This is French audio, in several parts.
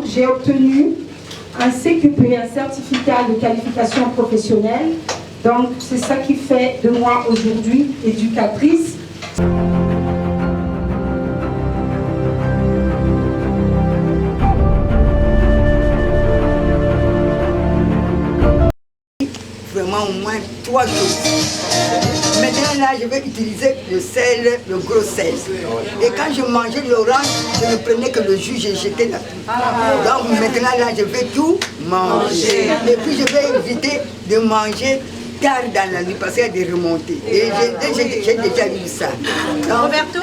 j'ai obtenu un CQP, un certificat de qualification professionnelle. Donc c'est ça qui fait de moi aujourd'hui éducatrice. Vraiment au moins 3 choses. Maintenant là, je vais utiliser le sel, le gros sel. Et quand je mangeais l'orange, je ne prenais que le jus, j'ai jeté là. Donc maintenant là, je vais tout manger. Et puis je vais éviter de manger tard dans la nuit parce qu'il y a des remontées. Et j'ai déjà vu ça. Donc, Roberto,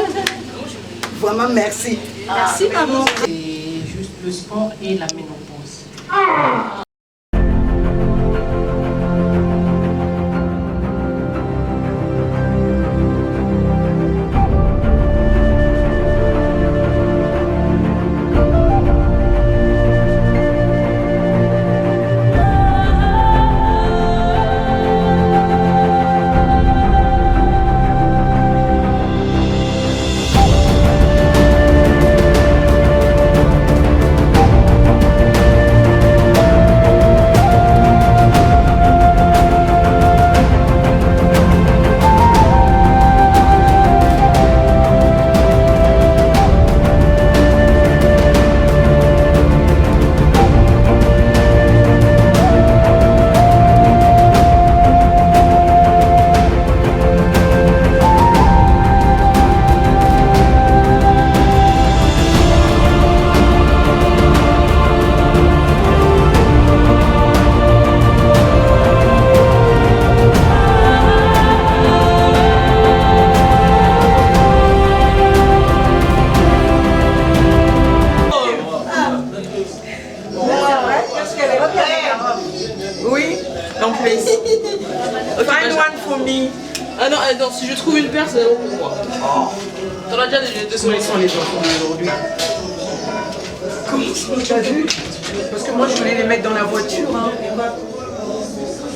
vraiment merci. merci maman. C'est juste le sport et la ménopause. Oui, non please. Find one for me. Ah non, non, si je trouve une paire, c'est bon pour moi. T'en as déjà des solutions les enfants d'aujourd'hui. Comment ça, t'as vu? Parce que moi je voulais les mettre dans la voiture. Hein.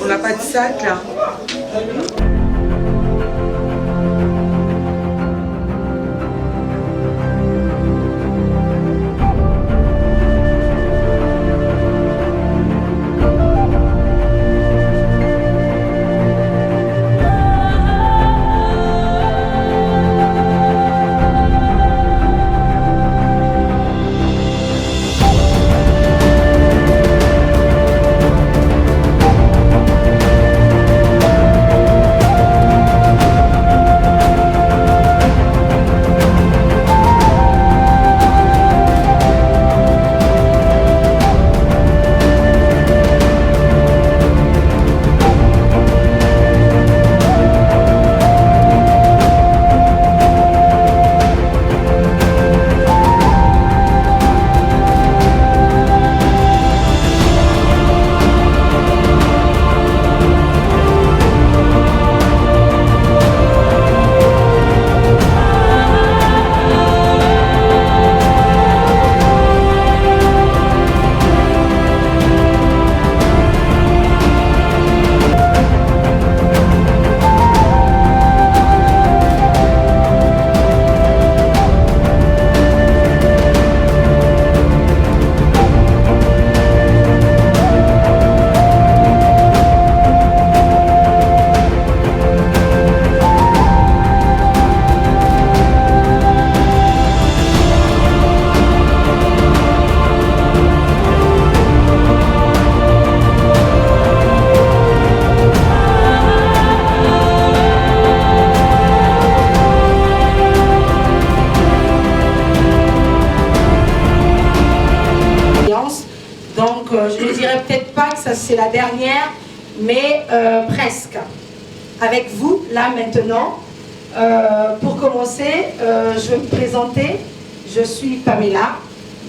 On n'a pas de sac là. Je ne dirais peut-être pas que ça c'est la dernière, mais presque. Avec vous, là maintenant, pour commencer, je vais me présenter. Je suis Pamela,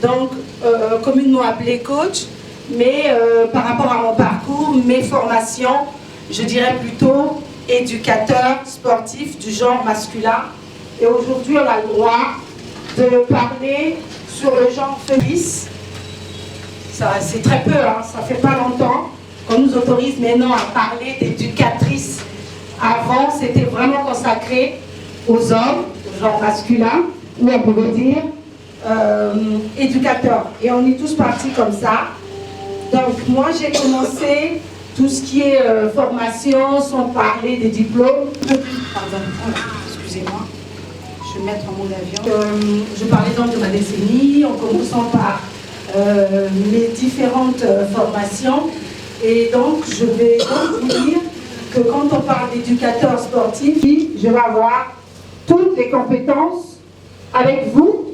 donc communément appelée coach, mais par rapport à mon parcours, mes formations, je dirais plutôt éducateur sportif du genre masculin. Et aujourd'hui, on a le droit de parler sur le genre féministe. C'est très peu, hein, ça fait pas longtemps qu'on nous autorise maintenant à parler d'éducatrice. Avant, c'était vraiment consacré aux hommes, au genre masculin, où on pouvait dire éducateurs. Et on est tous partis comme ça. Donc moi j'ai commencé tout ce qui est formation, sans parler des diplômes. Pardon, excusez-moi, je vais mettre mon avion. Je parlais donc de ma décennie, en commençant par mes différentes formations. Et donc je vais donc vous dire que quand on parle d'éducateur sportif, je vais avoir toutes les compétences avec vous.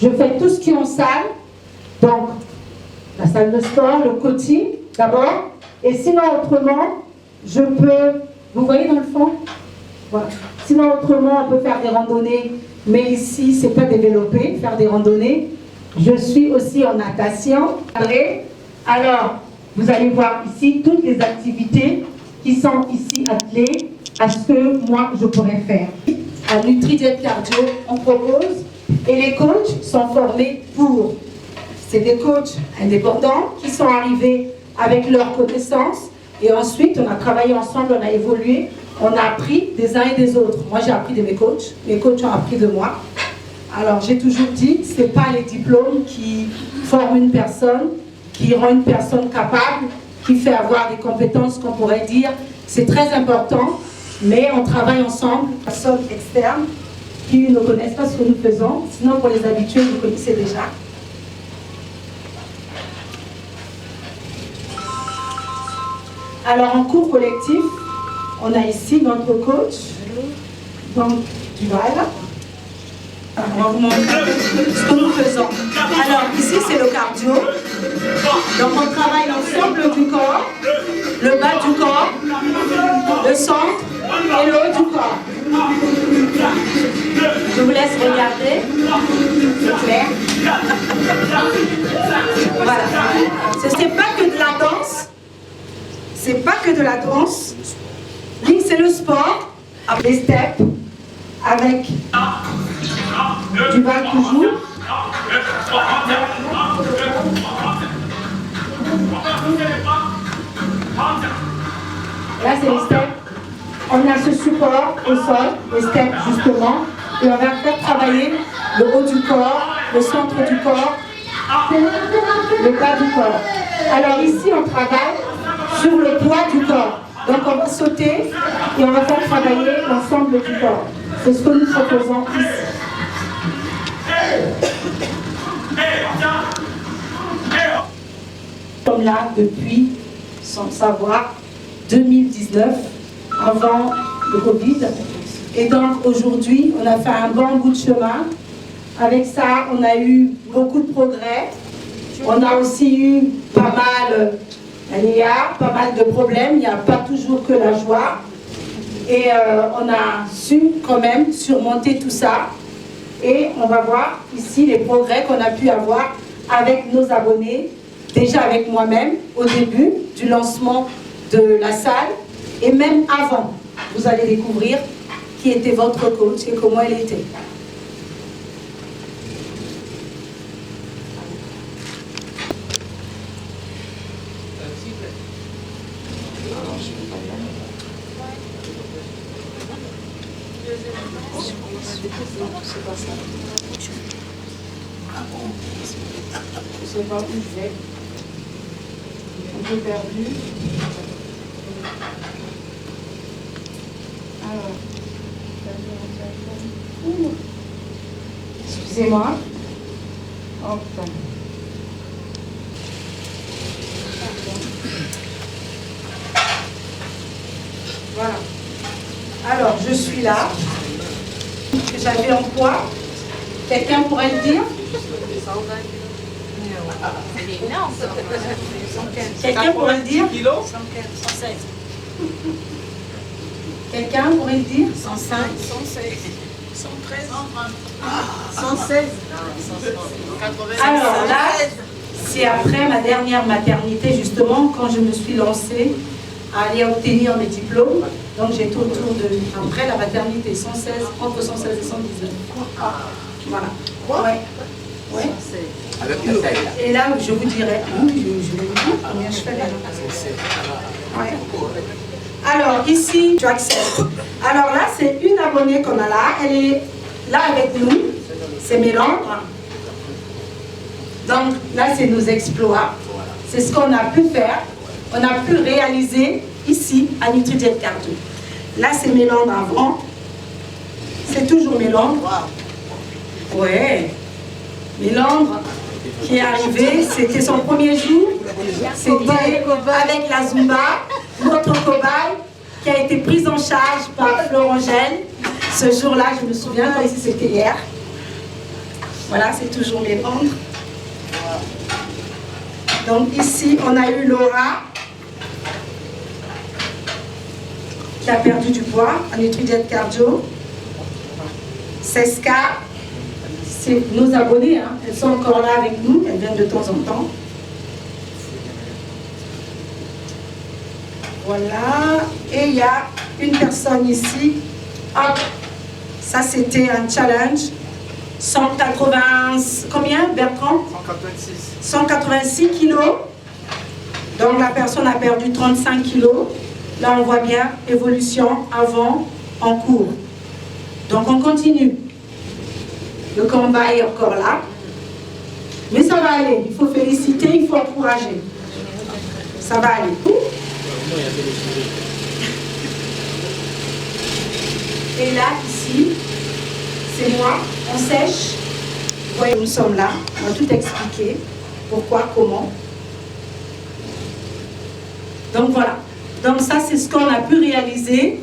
Je fais tout ce qui est en salle, donc la salle de sport, le coaching d'abord, et sinon autrement, je peux, vous voyez dans le fond, voilà. Sinon autrement, on peut faire des randonnées, mais ici, c'est pas développé, faire des randonnées. Je suis aussi en natation. Alors, vous allez voir ici toutes les activités qui sont ici attelées à ce que moi, je pourrais faire. À NutriDiet Cardio, on propose, et les coachs sont formés pour. C'est des coachs indépendants qui sont arrivés avec leurs connaissances, et ensuite, on a travaillé ensemble, on a évolué, on a appris des uns et des autres. Moi, j'ai appris de mes coachs ont appris de moi. Alors, j'ai toujours dit, ce n'est pas les diplômes qui forment une personne, qui rend une personne capable, qui fait avoir des compétences qu'on pourrait dire. C'est très important, mais on travaille ensemble, personnes externes qui ne connaissent pas ce que nous faisons. Sinon, pour les habitués, vous connaissez déjà. Alors, en cours collectif, on a ici notre coach, donc Duval. On va vous montrer ce que nous faisons. Alors, ici, c'est le cardio. Donc, on travaille l'ensemble du corps, le bas du corps, le centre et le haut du corps. Je vous laisse regarder. C'est clair. Voilà. Ce n'est pas que de la danse. C'est pas que de la danse. C'est le sport, avec les steps, avec du bas toujours. Là, c'est les steps. On a ce support au sol, les steps justement, et on va faire travailler le haut du corps, le centre du corps, le bas du corps. Alors ici, on travaille sur le poids du corps. Donc on va sauter et on va faire travailler l'ensemble du corps. C'est ce que nous proposons ici. Nous sommes là depuis, sans le savoir, 2019, avant le Covid. Et donc aujourd'hui, on a fait un bon bout de chemin. Avec ça, on a eu beaucoup de progrès. On a aussi eu pas mal d'aléas, pas mal de problèmes. Il n'y a pas toujours que la joie. Et on a su quand même surmonter tout ça. Et on va voir ici les progrès qu'on a pu avoir avec nos abonnés. Déjà avec moi-même, au début du lancement de la salle. Et même avant, vous allez découvrir qui était votre coach et comment elle était. Je ne sais pas où je vais. Un peu perdu. Alors, excusez-moi. Hop. Voilà. Alors, je suis là. Que j'avais en poids. Quelqu'un pourrait le dire? Quelqu'un pourrait le dire? 116. Quelqu'un pourrait le dire? 105. 116. 113. 116. Alors là, c'est après ma dernière maternité, justement, quand je me suis lancée à aller obtenir mes diplômes. Donc j'étais autour de, après la maternité, 116, entre 116 et 119. Voilà. Ouais. Ouais. Et là, je vous dirai, je vais vous dire combien je fais là. Ouais. Alors ici, tu acceptes. Alors là, c'est une abonnée qu'on a là. Elle est là avec nous. C'est Mélandre. Donc là, c'est nos exploits. C'est ce qu'on a pu faire. On a pu réaliser ici à NutriDiet Cardio. Là, c'est Mélandre avant. C'est toujours Mélandre. Ouais. Mélandre qui est arrivé, c'était son premier jour. C'était avec la Zumba, notre cobaye, qui a été prise en charge par Florangèle. Ce jour-là, je me souviens, quand ici c'était hier. Voilà, c'est toujours Mélandre. Donc ici, on a eu Laura, qui a perdu du poids en NutriDiet Cardio. Seska, c'est nos abonnés, hein. Elles sont encore là avec nous, elles viennent de temps en temps. Voilà, et il y a une personne ici. Hop, ça c'était un challenge. 180, combien Bertrand? 186 kilos. Donc la personne a perdu 35 kilos. Là on voit bien évolution avant, en cours. Donc on continue. Le combat est encore là. Mais ça va aller. Il faut féliciter, il faut encourager. Ça va aller. Et là, ici, c'est moi, on sèche. Vous voyez, nous sommes là. On va tout expliquer. Pourquoi, comment. Donc voilà. Donc ça, c'est ce qu'on a pu réaliser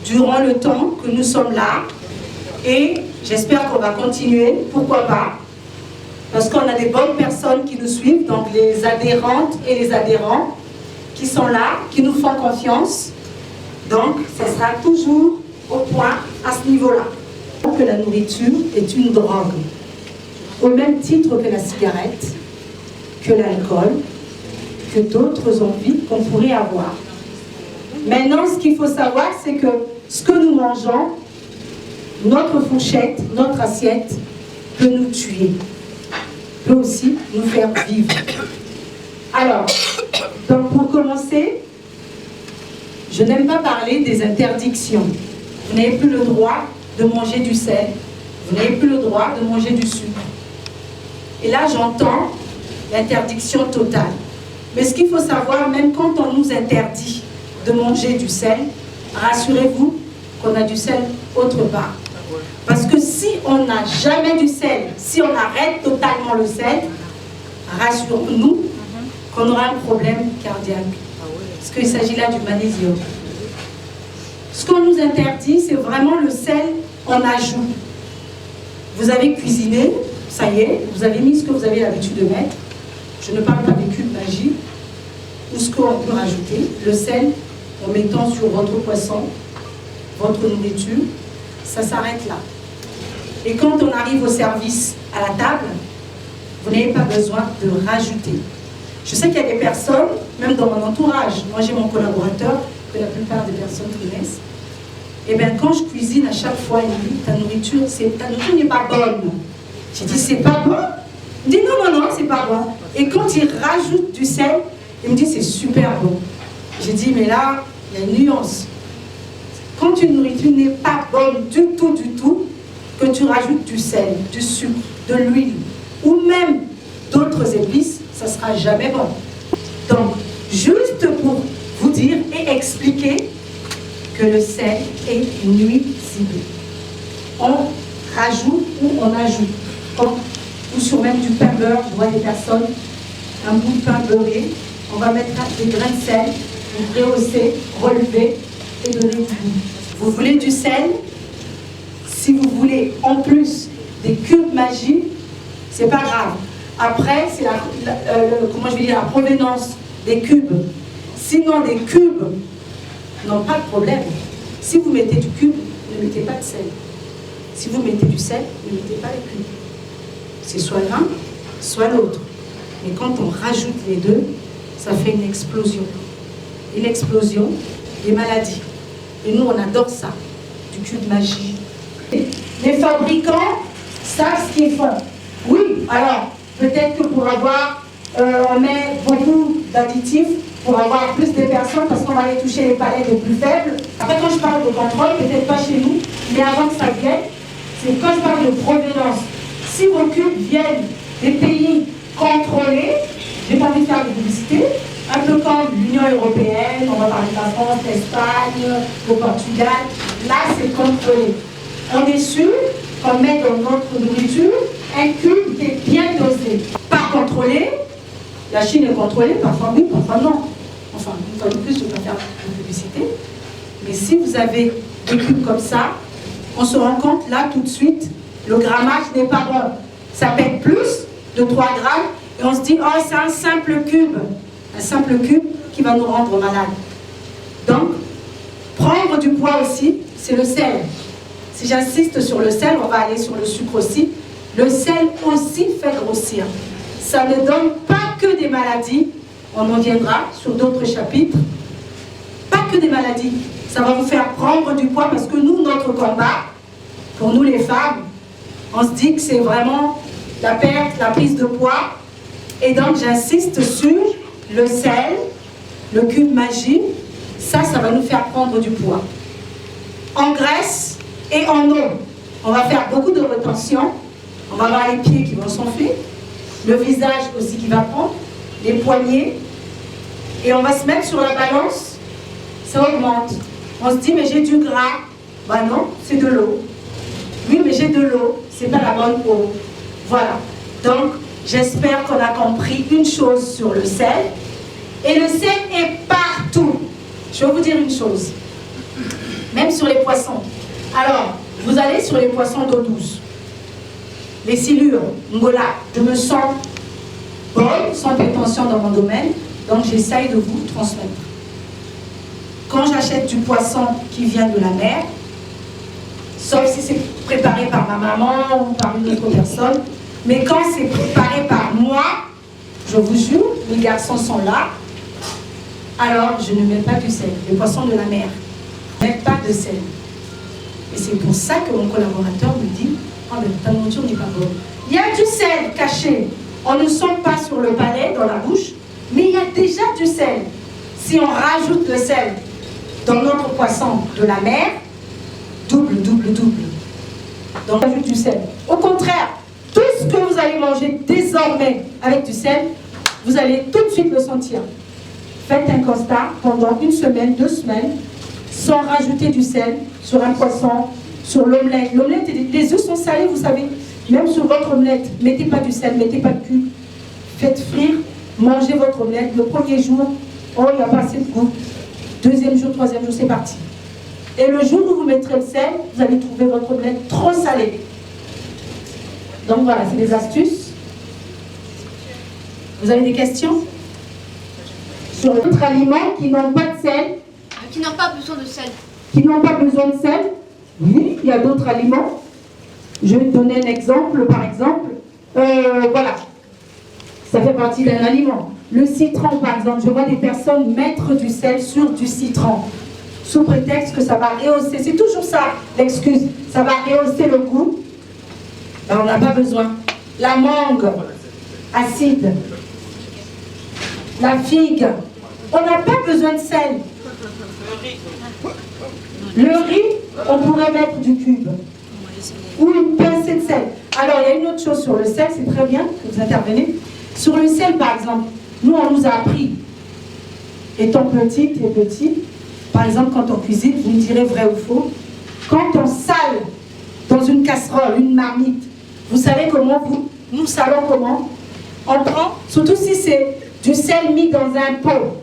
durant le temps que nous sommes là. Et j'espère qu'on va continuer. Pourquoi pas? Parce qu'on a des bonnes personnes qui nous suivent, donc les adhérentes et les adhérents qui sont là, qui nous font confiance. Donc, ce sera toujours au point à ce niveau-là. Que la nourriture est une drogue, au même titre que la cigarette, que l'alcool, que d'autres envies qu'on pourrait avoir. Maintenant, ce qu'il faut savoir, c'est que ce que nous mangeons, notre fourchette, notre assiette, peut nous tuer, peut aussi nous faire vivre. Alors, donc pour commencer, je n'aime pas parler des interdictions. Vous n'avez plus le droit de manger du sel, vous n'avez plus le droit de manger du sucre. Et là, j'entends l'interdiction totale. Mais ce qu'il faut savoir, même quand on nous interdit de manger du sel, rassurez-vous qu'on a du sel autre part. Parce que si on n'a jamais du sel, si on arrête totalement le sel, rassurons-nous qu'on aura un problème cardiaque. Parce qu'il s'agit là du magnésium. Ce qu'on nous interdit, c'est vraiment le sel en ajout. Vous avez cuisiné, ça y est, vous avez mis ce que vous avez l'habitude de mettre. Je ne parle pas des cubes magiques. Ou ce qu'on peut rajouter, le sel, en mettant sur votre poisson, votre nourriture, ça s'arrête là. Et quand on arrive au service à la table, vous n'avez pas besoin de rajouter. Je sais qu'il y a des personnes, même dans mon entourage, moi j'ai mon collaborateur, que la plupart des personnes connaissent, et bien quand je cuisine à chaque fois, il me dit, ta nourriture n'est pas bonne. J'ai dit, c'est pas bon? Il me dit, non, c'est pas bon. Et quand il rajoute du sel, il me dit, c'est super bon. J'ai dit, mais là, il y a une nuance. Quand une nourriture n'est pas bonne du tout, que tu rajoutes du sel, du sucre, de l'huile, ou même d'autres épices, ça ne sera jamais bon. Donc, juste pour vous dire et expliquer que le sel est nuisible. On rajoute ou on ajoute. Ou sur même du pain beurre, je vois des personnes, un bout de pain beurré, on va mettre des grains de sel, rehausser, relever et donner du goût. Vous voulez du sel? Si vous voulez en plus des cubes magiques, c'est pas grave. Après, c'est la provenance des cubes. Sinon, les cubes n'ont pas de problème. Si vous mettez du cube, ne mettez pas de sel. Si vous mettez du sel, ne mettez pas les cubes. C'est soit l'un, soit l'autre. Mais quand on rajoute les deux, ça fait une explosion. Une explosion des maladies. Et nous, on adore ça, du cube magique. Les fabricants savent ce qu'ils font. Oui, alors, peut-être que pour avoir, on met beaucoup d'additifs pour avoir plus de personnes parce qu'on va aller toucher les palettes les plus faibles. Après, quand je parle de contrôle, peut-être pas chez nous, mais avant que ça vienne, c'est quand je parle de provenance. Si vos cubes viennent des pays contrôler, j'ai pas envie de faire de publicité, un peu comme l'Union européenne, on va parler de la France, l'Espagne, le Portugal, là c'est contrôlé. On est sûr qu'on met dans notre nourriture un cube qui est bien dosé. Pas contrôlé, la Chine est contrôlée, parfois oui, parfois non. Enfin, une fois de plus, je ne vais pas faire de publicité. Mais si vous avez des cubes comme ça, on se rend compte là tout de suite, le grammage n'est pas bon. Ça pèse plus de 3 grammes et on se dit, oh c'est un simple cube qui va nous rendre malades. Donc, prendre du poids aussi, c'est le sel. Si j'insiste sur le sel, on va aller sur le sucre aussi. Le sel aussi fait grossir. Ça ne donne pas que des maladies, on en viendra sur d'autres chapitres, pas que des maladies. Ça va vous faire prendre du poids parce que nous, notre combat, pour nous les femmes, on se dit que c'est vraiment la perte, la prise de poids. Et donc j'insiste sur le sel, le cube magie, ça va nous faire prendre du poids. En graisse et en eau, on va faire beaucoup de rétention. On va avoir les pieds qui vont s'enfler, le visage aussi qui va prendre, les poignets. Et on va se mettre sur la balance, ça augmente. On se dit, mais j'ai du gras. Ben non, c'est de l'eau. Oui, mais j'ai de l'eau, c'est pas la bonne eau. Voilà. Donc, j'espère qu'on a compris une chose sur le sel. Et le sel est partout. Je vais vous dire une chose. Même sur les poissons. Alors, vous allez sur les poissons d'eau douce. Les silures, ngola, je me sens bonne, sans prétention dans mon domaine. Donc, j'essaye de vous transmettre. Quand j'achète du poisson qui vient de la mer, sauf si c'est préparé par ma maman ou par une autre personne, mais quand c'est préparé par moi, je vous jure, les garçons sont là, alors je ne mets pas du sel. Les poissons de la mer ne mettent pas de sel. Et c'est pour ça que mon collaborateur me dit, oh mais ta nourriture n'est pas bonne. Il y a du sel caché. On ne sent pas sur le palais, dans la bouche, mais il y a déjà du sel. Si on rajoute le sel dans notre poisson de la mer, double. Donc on ajoute du sel. Au contraire, tout ce que vous allez manger désormais avec du sel, vous allez tout de suite le sentir. Faites un constat pendant 1 semaine, 2 semaines, sans rajouter du sel sur un poisson, sur l'omelette. L'omelette, les œufs sont salés, vous savez. Même sur votre omelette, mettez pas du sel, mettez pas de cube. Faites frire, mangez votre omelette. Le premier jour, oh, il n'y a pas assez de goût. 2e jour, 3e jour, c'est parti. Et le jour où vous mettrez le sel, vous allez trouver votre omelette trop salée. Donc voilà, c'est des astuces. Vous avez des questions sur d'autres aliments qui n'ont pas de sel? Qui n'ont pas besoin de sel. Qui n'ont pas besoin de sel? Oui, il y a d'autres aliments. Je vais te donner un exemple, par exemple. Voilà, ça fait partie d'un aliment. Le citron, par exemple, je vois des personnes mettre du sel sur du citron, sous prétexte que ça va rehausser. C'est toujours ça, l'excuse. Ça va rehausser le goût. Ben, on n'a pas besoin. La mangue, acide. La figue, on n'a pas besoin de sel. Le riz, on pourrait mettre du cube. Ou une pincée de sel. Alors, il y a une autre chose sur le sel, c'est très bien que vous intervenez. Sur le sel, par exemple, nous, on nous a appris, étant petite et petit, par exemple, quand on cuisine, vous me direz vrai ou faux, quand on sale dans une casserole, une marmite, vous savez comment nous salons comment? On prend, surtout si c'est du sel mis dans un pot.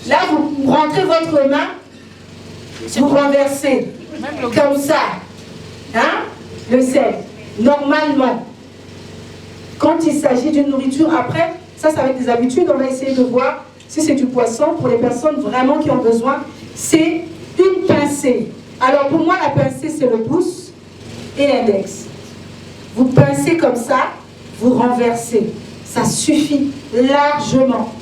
Là, vous rentrez votre main, vous renversez, comme ça. Hein? Le sel. Normalement, quand il s'agit d'une nourriture, après, ça va être des habitudes, on va essayer de voir si c'est du poisson, pour les personnes vraiment qui ont besoin, c'est une pincée. Alors pour moi, la pincée, c'est le pouce et l'index. Vous pincez comme ça, vous renversez. Ça suffit largement.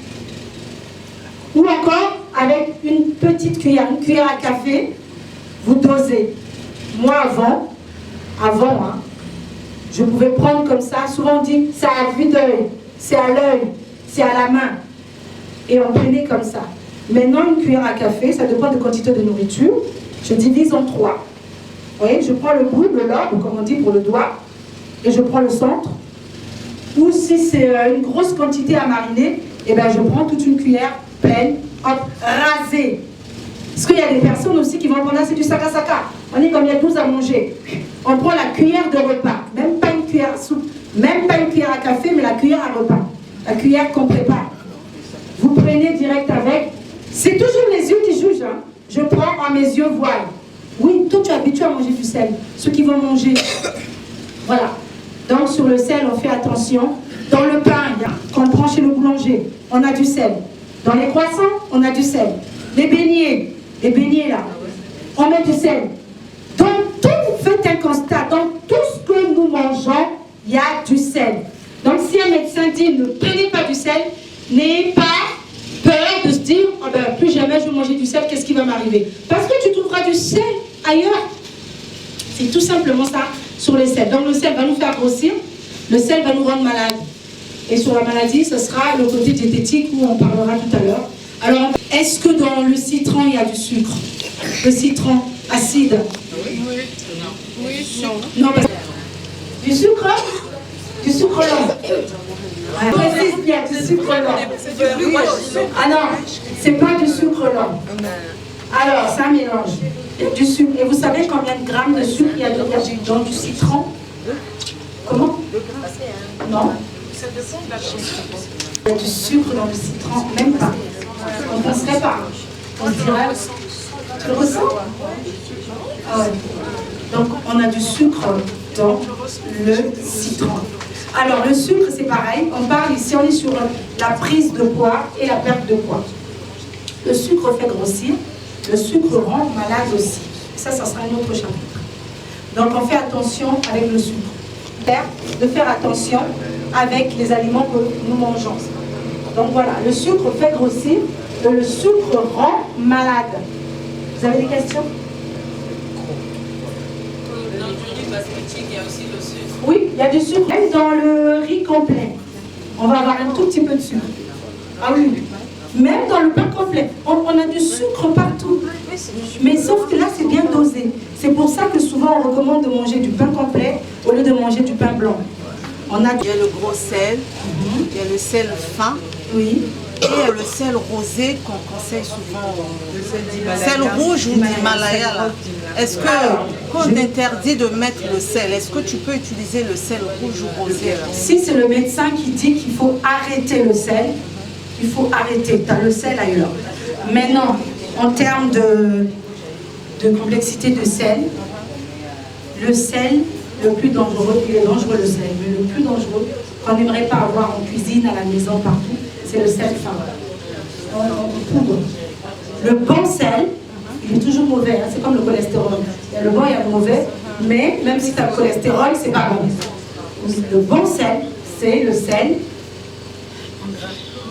Ou encore, avec une petite cuillère, une cuillère à café, vous dosez. Moi, avant, hein, je pouvais prendre comme ça. Souvent, on dit, c'est à vue d'œil, c'est à l'œil, c'est à la main. Et on prenait comme ça. Maintenant, une cuillère à café, ça dépend de quantité de nourriture. Je divise en 3. Vous voyez, je prends le bout, le lobe, comme on dit pour le doigt, et je prends le centre. Ou si c'est une grosse quantité à mariner, eh ben, je prends toute une cuillère pleine, hop, rasée. Parce qu'il y a des personnes aussi qui vont prendre, c'est du saka-saka. On est comme il y a 12 à manger. On prend la cuillère de repas, même pas une cuillère à soupe, même pas une cuillère à café, mais la cuillère à repas. La cuillère qu'on prépare. Vous prenez direct avec. C'est toujours les yeux qui jugent. Hein. Je prends à mes yeux, voile. Oui, toi tu es habitué à manger du sel. Ceux qui vont manger. Voilà. Donc sur le sel, on fait attention. Dans le pain qu'on prend chez le boulanger, on a du sel. Dans les croissants, on a du sel. Les beignets là, on met du sel. Dans tout, faites un constat. Dans tout ce que nous mangeons, il y a du sel. Donc si un médecin dit ne prenez pas du sel, n'ayez pas peur de se dire oh ben, plus jamais je vais manger du sel, qu'est-ce qui va m'arriver? Parce que tu trouveras du sel ailleurs. C'est tout simplement ça sur les sels. Donc le sel va nous faire grossir, le sel va nous rendre malade. Et sur la maladie, ce sera le côté diététique où on parlera tout à l'heure. Alors, est-ce que dans le citron, il y a du sucre? Le citron acide? Oui, non. Non, parce que... Du sucre? Du sucre lent. Ouais. Précise bien, du sucre lent. Ah non, c'est pas du sucre lent. Alors, c'est un mélange. Il y a du sucre. Et vous savez combien de grammes de sucre il y a dans du citron? Comment? Non. Il y a du sucre dans le citron, même pas. On ne penserait pas. On dirait. Tu le ressens? Ah ouais. Donc, on a du sucre dans le citron. Alors, le sucre, c'est pareil. On parle ici, on est sur la prise de poids et la perte de poids. Le sucre fait grossir. Le sucre rend malade aussi. Ça sera un autre chapitre. Donc, on fait attention avec le sucre. De faire attention avec les aliments que nous mangeons. Donc voilà, le sucre fait grossir, le sucre rend malade. Vous avez des questions? Dans du riz basmati, il y a aussi le sucre. Oui, il y a du sucre. Même dans le riz complet, on va avoir un tout petit peu de sucre. Ah oui, même dans le pain complet, on a du sucre partout. Mais sauf que là, c'est bien dosé. C'est pour ça que souvent, on recommande de manger du pain complet au lieu de manger du pain blanc. Il y a le gros sel, il y a le sel fin, oui. Et il y a le sel rosé qu'on conseille souvent. Le sel rouge ou d'Himalaya là. Est-ce qu'on t'interdit de mettre le sel? Est-ce que tu peux utiliser le sel rouge ou rosé? Si c'est le médecin qui dit qu'il faut arrêter le sel, il faut arrêter. Tu as le sel ailleurs. Maintenant, en termes de complexité de sel, le sel, le plus dangereux, il est dangereux le sel, mais le plus dangereux qu'on n'aimerait pas avoir en cuisine, à la maison, partout, c'est le sel fin. En poudre. Le bon sel, il est toujours mauvais, hein, c'est comme le cholestérol. Il y a le bon et il y a le mauvais, mais même si tu as le cholestérol, c'est pas bon. Le bon sel, c'est le sel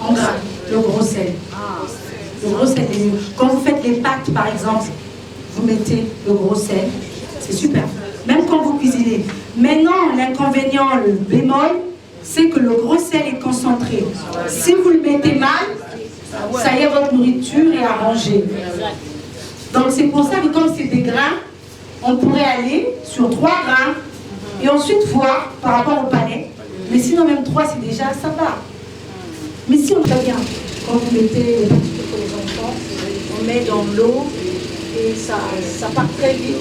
en gras, le gros sel. Le gros sel est mieux. Quand vous faites les pâtes, par exemple, vous mettez le gros sel, c'est super. Même quand vous cuisinez. Maintenant, l'inconvénient, le bémol, c'est que le gros sel est concentré. Si vous le mettez mal, ça y est, votre nourriture est arrangée. Donc c'est pour ça que comme c'est des grains, on pourrait aller sur 3 grains et ensuite voir par rapport au palais. Mais sinon même 3, c'est déjà, ça va. Mais si on fait bien, quand vous mettez les particules pour les enfants, on met dans l'eau et ça part très vite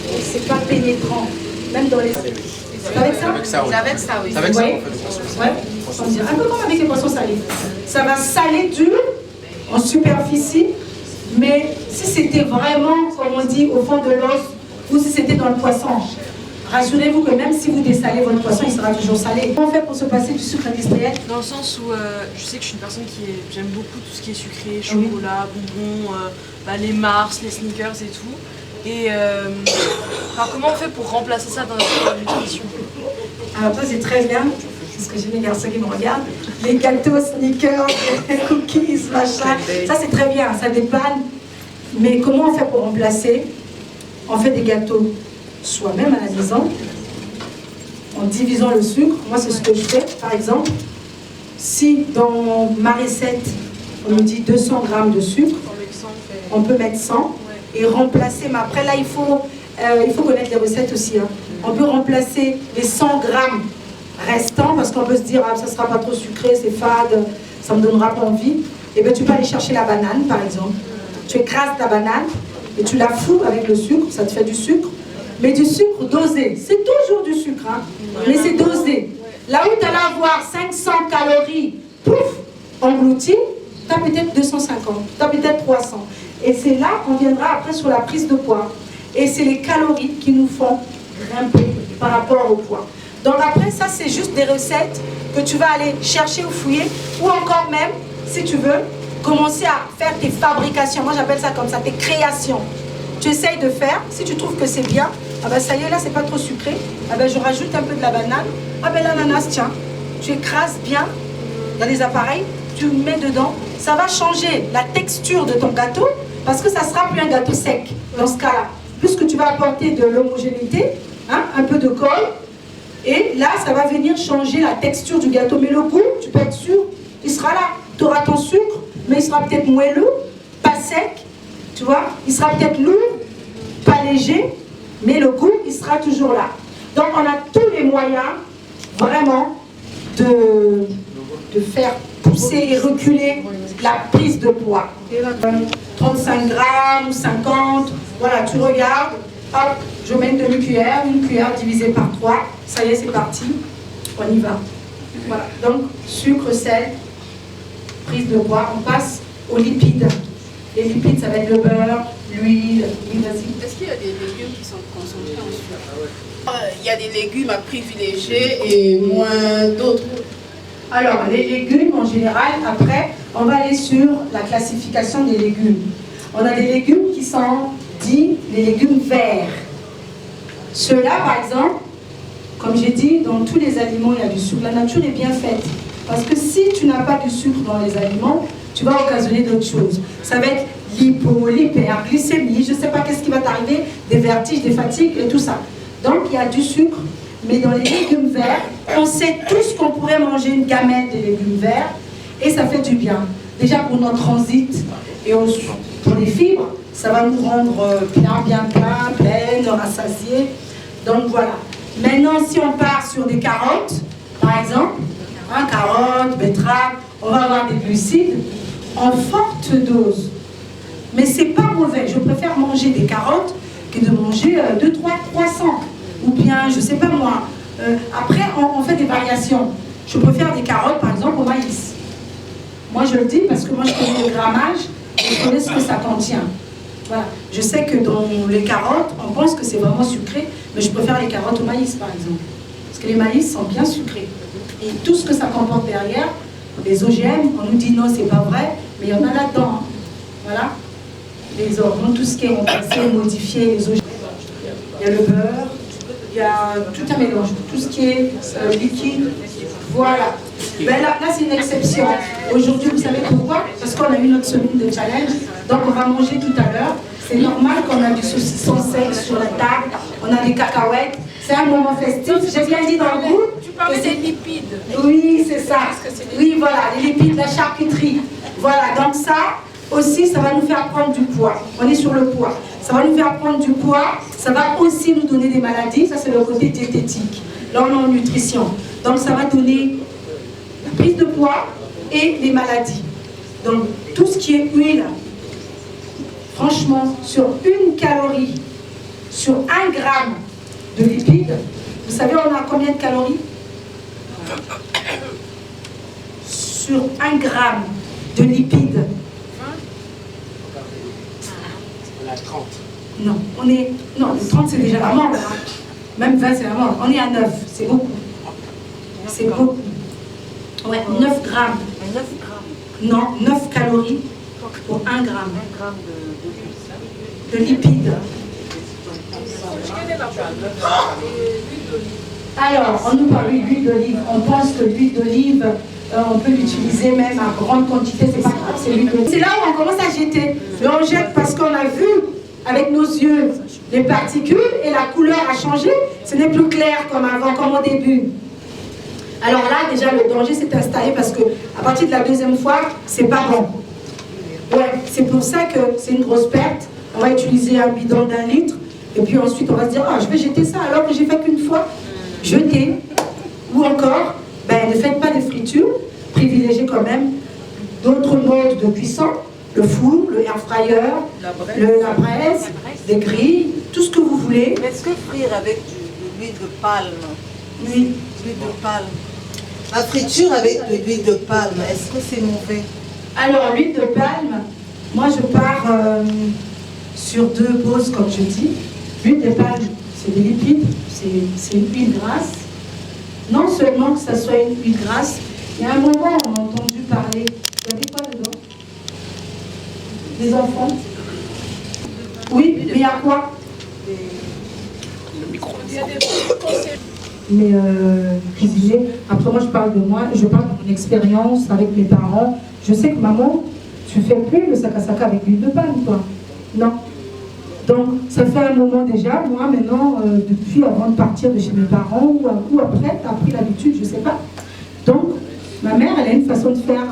et c'est pas pénétrant, même dans les... C'est avec ça? C'est avec ça, oui. C'est avec ça Ouais. qu'on fait le poisson. Ouais. On dirait un peu comme avec les poissons salés. Ça va saler dur en superficie, mais si c'était vraiment, comme on dit, au fond de l'os, ou si c'était dans le poisson, rassurez-vous que même si vous dessalez votre poisson, il sera toujours salé. Comment on fait pour se passer du sucre industriel? Dans le sens où je sais que je suis une personne j'aime beaucoup tout ce qui est sucré, chocolat, bonbons, les Mars, les sneakers et tout. Et comment on fait pour remplacer ça dans notre nutrition? Alors ça c'est très bien, parce que j'ai mes garçons qui me regardent. Les gâteaux, sneakers, cookies, machin, ça c'est très bien, ça dépanne. Mais comment on fait pour remplacer? On fait des gâteaux soi-même à la maison, en divisant le sucre. Moi c'est ce que je fais, par exemple. Si dans ma recette, on me dit 200 grammes de sucre, on peut mettre 100 et remplacer. Mais après là, il faut connaître les recettes aussi. Hein. On peut remplacer les 100 grammes restant, parce qu'on peut se dire, ah, ça ne sera pas trop sucré, c'est fade, ça ne me donnera pas envie, et bien tu peux aller chercher la banane, par exemple. Tu écrases ta banane et tu la fous avec le sucre, ça te fait du sucre, mais du sucre dosé. C'est toujours du sucre, hein, mais c'est dosé. Là où tu allais avoir 500 calories, pouf, englouties, tu as peut-être 250, tu as peut-être 300. Et c'est là qu'on viendra après sur la prise de poids. Et c'est les calories qui nous font grimper par rapport au poids. Donc après, ça c'est juste des recettes que tu vas aller chercher ou fouiller, ou encore même, si tu veux, commencer à faire tes fabrications. Moi j'appelle ça comme ça, tes créations. Tu essayes de faire, si tu trouves que c'est bien, ah ben ça y est, là c'est pas trop sucré, ah ben je rajoute un peu de la banane, ah ben l'ananas, tiens, tu écrases bien, il y a des appareils, tu mets dedans, ça va changer la texture de ton gâteau, parce que ça sera plus un gâteau sec, dans ce cas-là. Puisque tu vas apporter de l'homogénéité, hein, un peu de colle, et là ça va venir changer la texture du gâteau, mais le goût, tu peux être sûr, il sera là. Tu auras ton sucre, mais il sera peut-être moelleux, pas sec, tu vois, il sera peut-être lourd, pas léger, mais le goût, il sera toujours là. Donc on a tous les moyens, vraiment, de faire pousser et reculer la prise de poids. 35 grammes, 50, voilà, tu regardes, hop, je mets une demi-cuillère, une cuillère divisée par 3, ça y est, c'est parti, on y va. Voilà, donc sucre, sel, prise de poids, on passe aux lipides. Les lipides, ça va être le beurre, l'huile, vas-y. Est-ce qu'il y a des légumes qui sont concentrés en sucre? Il y a des légumes à privilégier et moins d'autres. Alors, les légumes, en général, après, on va aller sur la classification des légumes. On a des légumes qui sont dits les légumes verts. Ceux-là, par exemple, comme j'ai dit, dans tous les aliments, il y a du sucre. La nature est bien faite. Parce que si tu n'as pas du sucre dans les aliments, tu vas occasionner d'autres choses. Ça va être l'hypo, l'hyperglycémie, je ne sais pas qu'est-ce qui va t'arriver, des vertiges, des fatigues et tout ça. Donc, il y a du sucre. Mais dans les légumes verts, on sait tous qu'on pourrait manger une gamelle de légumes verts et ça fait du bien. Déjà pour notre transit et pour les fibres, ça va nous rendre pleine, rassasiés. Donc voilà. Maintenant, si on part sur des carottes, par exemple, hein, carottes, betteraves, on va avoir des glucides en forte dose. Mais c'est pas mauvais. Je préfère manger des carottes que de manger 2, 3, 300. Ou bien, je sais pas moi, après on fait des variations. Je préfère des carottes par exemple au maïs. Moi je le dis parce que moi je connais le grammage et je connais ce que ça contient. Voilà. Je sais que dans les carottes, on pense que c'est vraiment sucré, mais je préfère les carottes au maïs par exemple. Parce que les maïs sont bien sucrés. Et tout ce que ça comporte derrière, les OGM, on nous dit non, c'est pas vrai, mais il y en a là-dedans. Hein. Voilà. Les hormones, tout ce qui est remplacé, modifié, les OGM. Il y a le beurre. Il y a tout un mélange, tout ce qui est liquide, voilà. Ben là c'est une exception. Aujourd'hui, vous savez pourquoi? Parce qu'on a eu notre semaine de challenge, donc on va manger tout à l'heure. C'est normal qu'on a du saucisson sec sur la table, on a des cacahuètes, c'est un moment festif. J'ai bien dit dans le goût. Tu parlais des lipides. Oui, c'est ça. Oui, voilà, les lipides, la charcuterie. Voilà, donc ça aussi, ça va nous faire prendre du poids. On est sur le poids. Ça va nous faire prendre du poids, ça va aussi nous donner des maladies, ça c'est le côté diététique. Là on est en nutrition. Donc ça va donner la prise de poids et les maladies. Donc tout ce qui est huile, franchement, sur une calorie, sur 1 gramme de lipides, vous savez on a combien de calories? Sur 1 gramme de lipides. On a 30. Non, on est... Non, le 30 c'est déjà la mort. Hein. Même 20 c'est la mort. On est à 9, c'est beaucoup. C'est beaucoup. Ouais, 9 grammes. 9 grammes. Non, 9 calories pour 1 gramme. 1 gramme de lipides. Alors, on nous parle de l'huile d'olive. On pense que l'huile d'olive, on peut l'utiliser même à grande quantité. C'est pas grave, c'est l'huile d'olive. C'est là où on commence à jeter. Mais on jette parce qu'on a vu avec nos yeux les particules et la couleur a changé. Ce n'est plus clair comme avant, comme au début. Alors là, déjà, le danger s'est installé parce que à partir de la 2e fois, c'est pas bon. Ouais, c'est pour ça que c'est une grosse perte. On va utiliser un bidon d'1 litre et puis ensuite on va se dire, ah, je vais jeter ça alors que j'ai fait qu'une fois. Jeter. Ou encore, ben, ne faites pas de friture, privilégiez quand même d'autres modes de cuisson, le four, le air fryer, la braise, des grilles, tout ce que vous voulez. Mais est-ce que frire avec de l'huile de palme? Oui. L'huile de palme. La friture avec de l'huile de palme, est-ce que c'est mauvais? Alors, l'huile de palme, moi je pars sur 2 pauses, comme je dis. L'huile de palme, c'est des lipides, c'est une huile grasse. Non seulement que ça soit une huile grasse, il y a un moment on a entendu parler, il y avait quoi dedans? Des enfants? Oui, mais il y a quoi? Mais cuisiner, après moi je parle de moi, je parle de mon expérience avec mes parents. Je sais que maman, tu fais plus le sakasaka avec l'huile de palme, toi. Non. Donc ça fait un moment déjà, moi maintenant, depuis avant de partir de chez mes parents ou après, tu as pris l'habitude, je sais pas. Donc ma mère, elle a une façon de faire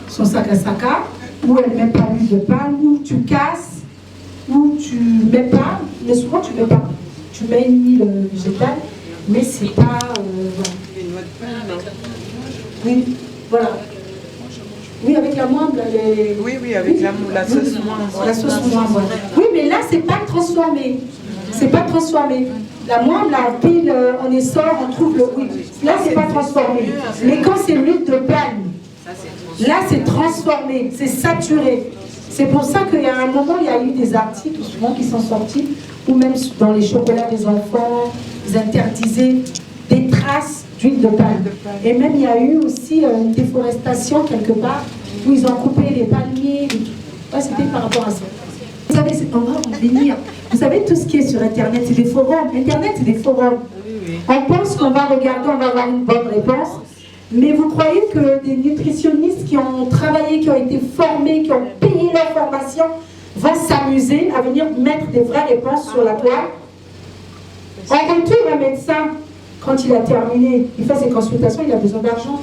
son sakasaka, où elle ne met pas l'huile de palme, où tu casses, où tu mets pas, mais souvent tu mets pas. Tu mets une huile végétale, mais c'est pas... voilà. Oui, voilà. Oui, avec la moindre, les... Oui, avec la sauce moindre. La sauce moindre. Oui, mais là, c'est pas transformé. C'est pas transformé. La moindre, la pile, on essore, on trouve le... Oui, là, c'est pas transformé. Mais quand c'est l'huile de palme, là, c'est transformé, c'est saturé. C'est pour ça qu'il y a un moment, il y a eu des articles souvent qui sont sortis, ou même dans les chocolats des enfants, ils interdisaient des traces d'huile de palme. Et même il y a eu aussi une déforestation quelque part, où ils ont coupé les palmiers. Ouais, c'était par rapport à ça. Vous savez, on va en venir. Vous savez, tout ce qui est sur Internet, c'est des forums. Internet, c'est des forums. On pense qu'on va regarder, on va avoir une bonne réponse. Mais vous croyez que des nutritionnistes qui ont travaillé, qui ont été formés, qui ont payé leur formation, vont s'amuser à venir mettre des vraies réponses sur la toile? En retour, un médecin, quand il a terminé, il fait ses consultations, il a besoin d'argent.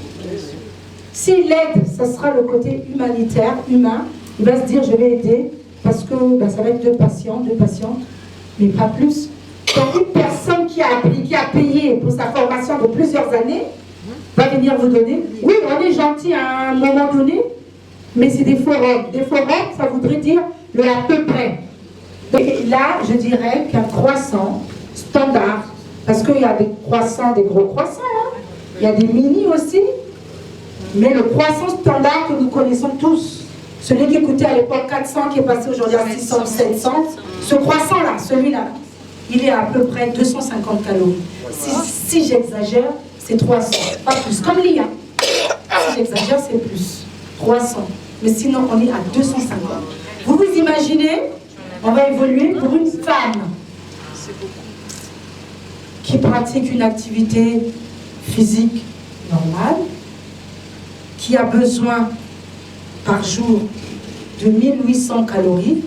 S'il aide, ça sera le côté humanitaire, humain. Il va se dire, je vais aider, parce que ça va être 2 patients, mais pas plus. Donc une personne qui a appris, qui a payé pour sa formation de plusieurs années, va venir vous donner. Oui, on est gentil à un moment donné, mais c'est des forums. Des forums, ça voudrait dire le à peu près. Et là, je dirais qu'un croissant standard, parce qu'il y a des croissants, des gros croissants, hein. Il y a des mini aussi, mais le croissant standard que nous connaissons tous, celui qui coûtait à l'époque 400, qui est passé aujourd'hui à 600, 700, ce croissant-là, celui-là, il est à peu près 250 calories. Si j'exagère, c'est 300, pas plus, comme l'IA. Si j'exagère, c'est plus, 300. Mais sinon, on est à 250. Vous vous imaginez, on va évoluer pour une femme qui pratique une activité physique normale, qui a besoin par jour de 1800 calories.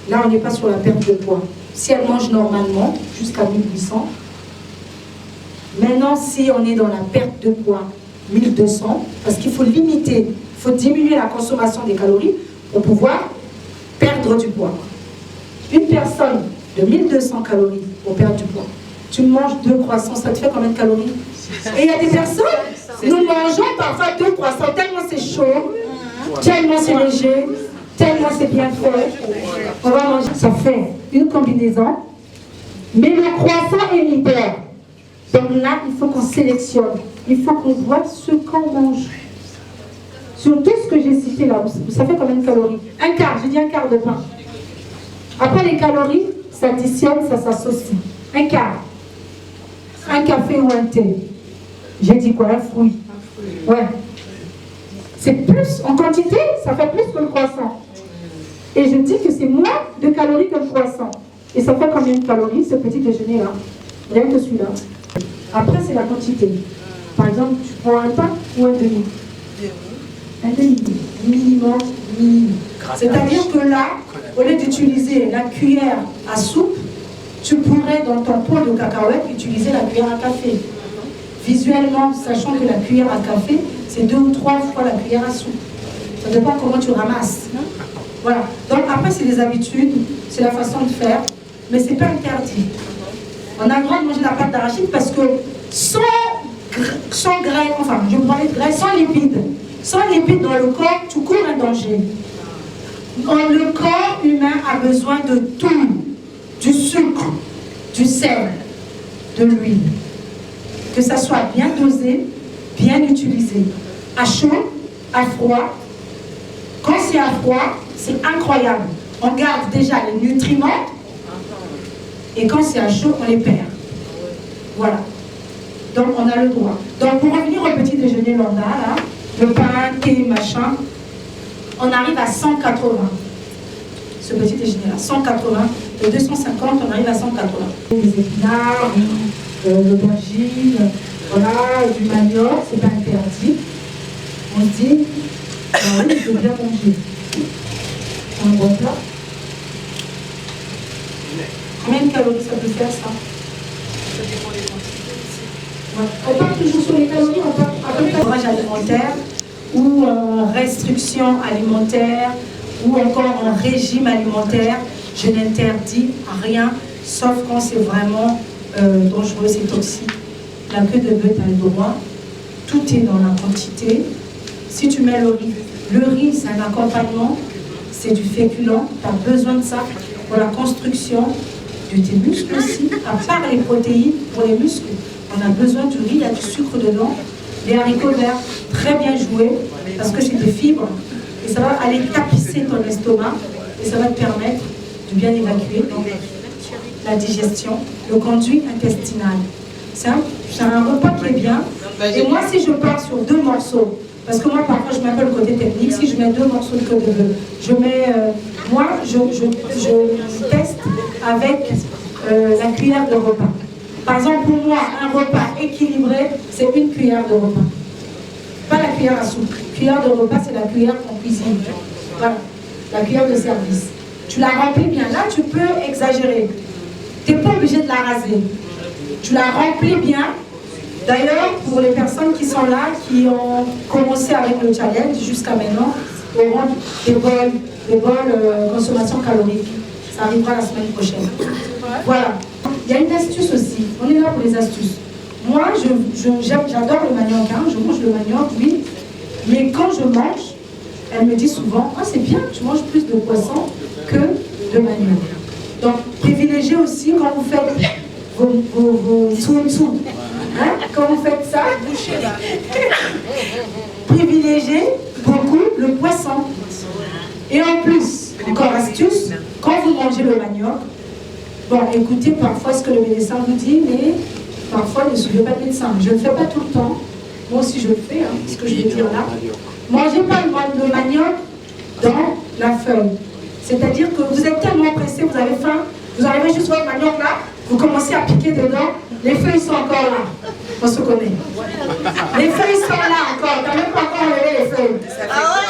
Là, on n'est pas sur la perte de poids. Si elle mange normalement, jusqu'à 1800. Maintenant, si on est dans la perte de poids, 1200, parce qu'il faut limiter, il faut diminuer la consommation des calories pour pouvoir perdre du poids. Une personne de 1200 calories pour perdre du poids, tu manges 2 croissants, ça te fait combien de calories? Et il y a des personnes, nous mangeons parfois 2 croissants, tellement c'est chaud, tellement c'est léger, tellement c'est bien fait. On va manger, ça fait une combinaison, mais le croissant est leader. Donc là, il faut qu'on sélectionne, il faut qu'on voit ce qu'on mange. Sur tout ce que j'ai cité là, ça fait combien de calories? Un quart, j'ai dit un quart de pain. Après les calories, ça additionne, ça s'associe. Un quart. Un café ou un thé. J'ai dit quoi? Un fruit. Ouais. C'est plus, en quantité, ça fait plus que le croissant. Et je dis que c'est moins de calories que le croissant. Et ça fait combien de calories, ce petit déjeuner là? Rien que celui-là. Après, c'est la quantité. Par exemple, tu prends un pain ou un demi? Un demi. Minimum, minimum. C'est-à-dire que là, au lieu d'utiliser la cuillère à soupe, tu pourrais, dans ton pot de cacahuètes, utiliser la cuillère à café. Visuellement, sachant que la cuillère à café, c'est 2 ou 3 fois la cuillère à soupe. Ça dépend comment tu ramasses. Voilà. Donc après, c'est les habitudes, c'est la façon de faire, mais c'est pas interdit. On a le droit de manger la pâte d'arachide parce que sans sans graines, enfin, je parlais de graines, sans lipides. Sans lipides dans le corps, tu cours un danger. Le corps humain a besoin de tout, du sucre, du sel, de l'huile. Que ça soit bien dosé, bien utilisé. À chaud, à froid. Quand c'est à froid, c'est incroyable. On garde déjà les nutriments et quand c'est à chaud, on les perd. Voilà. Donc on a le droit. Donc pour revenir au petit déjeuner lambda, là, le pain, thé, machin, on arrive à 180. Ce petit déjeuner là, 180. De 250, on arrive à 180. Les épinards, l'aubergine, voilà, du manioc, c'est pas interdit. On se dit, oui, je veux bien manger. Un bon plat. Combien de calories ça peut faire, ça? Ça dépend des quantités aussi. Ouais. On parle toujours sur les calories, on parle à peu près d'ouvrage alimentaire ou restriction alimentaire ou encore un régime alimentaire. Je n'interdis rien, sauf quand c'est vraiment dangereux, c'est toxique. La queue de bœuf, tu as le droit. Tout est dans la quantité. Si tu mets le riz, c'est un accompagnement, c'est du féculent, tu as besoin de ça pour la construction de tes muscles aussi, à part les protéines pour les muscles. On a besoin du riz, il y a du sucre dedans, les haricots verts, très bien joués, parce que c'est des fibres, et ça va aller tapisser ton estomac, et ça va te permettre de bien évacuer donc, la digestion, le conduit intestinal. C'est un repas qui est bien, et moi si je pars sur 2 morceaux, parce que moi, parfois, je mets un peu le côté technique. Si je mets 2 morceaux de queue de bœuf, je mets... moi, je teste avec la cuillère de repas. Par exemple, pour moi, un repas équilibré, c'est 1 cuillère de repas. Pas la cuillère à soupe. Cuillère de repas, c'est la cuillère qu'on cuisine. Voilà, la cuillère de service. Tu la remplis bien. Là, tu peux exagérer. Tu n'es pas obligé de la raser. Tu la remplis bien. D'ailleurs, pour les personnes qui sont là, qui ont commencé avec le challenge jusqu'à maintenant, auront des bols consommation calorique. Ça arrivera la semaine prochaine. Voilà. Il y a une astuce aussi. On est là pour les astuces. Moi, j'adore le manioc. Hein. Je mange le manioc, oui. Mais quand je mange, elle me dit souvent, ah, c'est bien, tu manges plus de poisson que de manioc. Donc, privilégiez aussi quand vous faites vos tsum-tsum. Hein? Quand vous faites ça, privilégiez beaucoup le poisson. Et en plus, encore astuce, quand vous mangez le manioc, bon, écoutez parfois ce que le médecin vous dit, mais parfois ne suivez pas le médecin. Je ne le fais pas tout le temps. Moi aussi je le fais, hein, ce que je vais dire là. Mangez pas le manioc dans la feuille. C'est-à-dire que vous êtes tellement pressé, vous avez faim, vous arrivez juste votre manioc là, vous commencez à piquer dedans, les feuilles sont encore là. On se connaît. Les feuilles sont là encore, tu n'as même pas encore enlevé les feuilles. Ah ouais?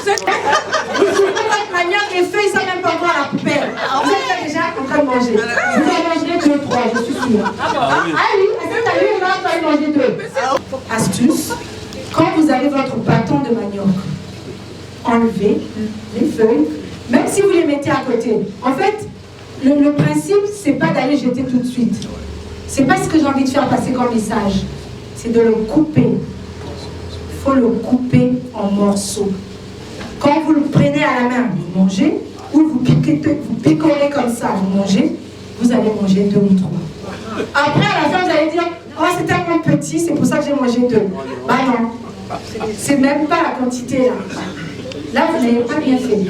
Vous ouvrez votre manioc, les feuilles sont même pas encore à la poubelle. Vous êtes déjà en train de manger. Vous en mangerez 2, 3, je suis sûre. Ah oui, est-ce que tu as vu, là, tu vas manger 2. Astuce, quand vous avez votre bâton de manioc, enlevez les feuilles, même si vous les mettez à côté. En fait, le principe, c'est pas d'aller jeter tout de suite. C'est pas ce que j'ai envie de faire passer comme message. C'est de le couper. Il faut le couper en morceaux. Quand vous le prenez à la main, vous mangez, ou vous picorez comme ça, vous mangez, vous allez manger 2 ou 3. Après, à la fin, vous allez dire, oh, c'est tellement petit, c'est pour ça que j'ai mangé 2. Bah non, c'est même pas la quantité là. Là, vous n'avez pas bien fait.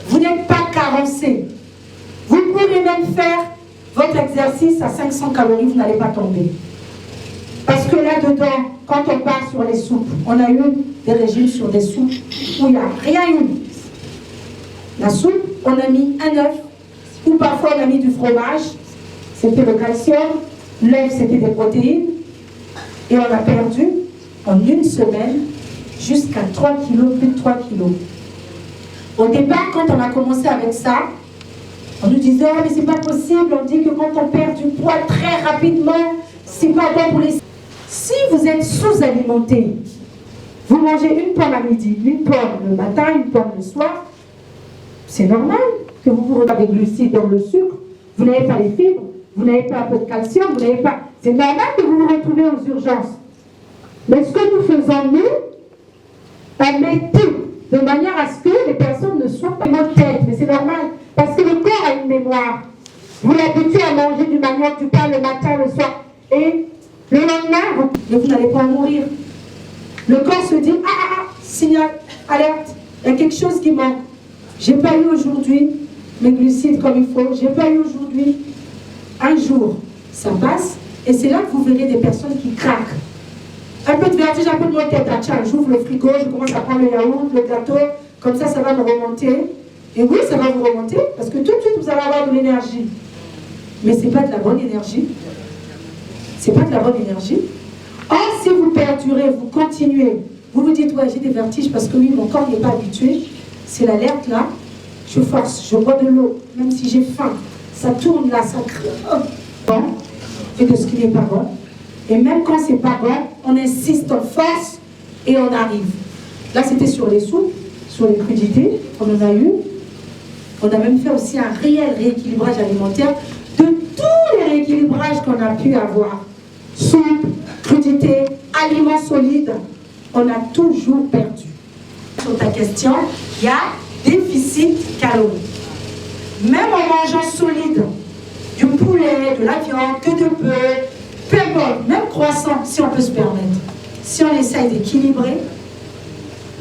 Vous n'êtes pas carencé. Vous pouvez même faire votre exercice à 500 calories, vous n'allez pas tomber. Parce que là-dedans, quand on part sur les soupes, on a eu des régimes sur des soupes où il n'y a rien eu. La soupe, on a mis un œuf, ou parfois on a mis du fromage, c'était le calcium, l'œuf c'était des protéines, et on a perdu en 1 semaine jusqu'à 3 kilos, plus de 3 kilos. Au départ, quand on a commencé avec ça, on nous disait, oh, mais c'est pas possible, on dit que quand on perd du poids très rapidement, c'est pas bon pour les... Si vous êtes sous-alimenté, vous mangez 1 pomme à midi, 1 pomme le matin, 1 pomme le soir, c'est normal que vous vous retrouvez avec des glucides dans le sucre, vous n'avez pas les fibres, vous n'avez pas un peu de calcium, vous n'avez pas... C'est normal que vous vous retrouvez aux urgences. Mais ce que nous faisons, nous, on met tout de manière à ce que les personnes ne soient pas en tête. Mais c'est normal, parce que le corps a une mémoire. Vous l'habituez à manger du manioc, du pain le matin, le soir, et le lendemain, vous n'allez pas en mourir. Le corps se dit, signal, alerte, il y a quelque chose qui manque. J'ai pas eu aujourd'hui mes glucides comme il faut, j'ai pas eu aujourd'hui. Un jour, ça passe, et c'est là que vous verrez des personnes qui craquent. Un peu de vertige, un peu de maux de tête. Ah, tiens, j'ouvre le frigo, je commence à prendre le yaourt, le gâteau, comme ça va me remonter. Et oui, ça va vous remonter, parce que tout de suite, vous allez avoir de l'énergie. Mais ce n'est pas de la bonne énergie. C'est pas de la bonne énergie. Or, si vous perdurez, vous continuez, vous vous dites, ouais, j'ai des vertiges parce que oui, mon corps n'est pas habitué, c'est l'alerte là, je force, je bois de l'eau, même si j'ai faim, ça tourne là, ça crée. Et de ce qui n'est pas bon. Et même quand c'est pas bon, on insiste, on force et on arrive. Là, c'était sur les soupes, sur les crudités, on en a eu. On a même fait aussi un réel rééquilibrage alimentaire de tous les rééquilibrages qu'on a pu avoir. Soupe, crudités, aliments solides, on a toujours perdu. Sur ta question, il y a déficit calorique. Même en mangeant solide, du poulet, de la viande, que de bœuf, peu importe, même croissant, si on peut se permettre. Si on essaye d'équilibrer,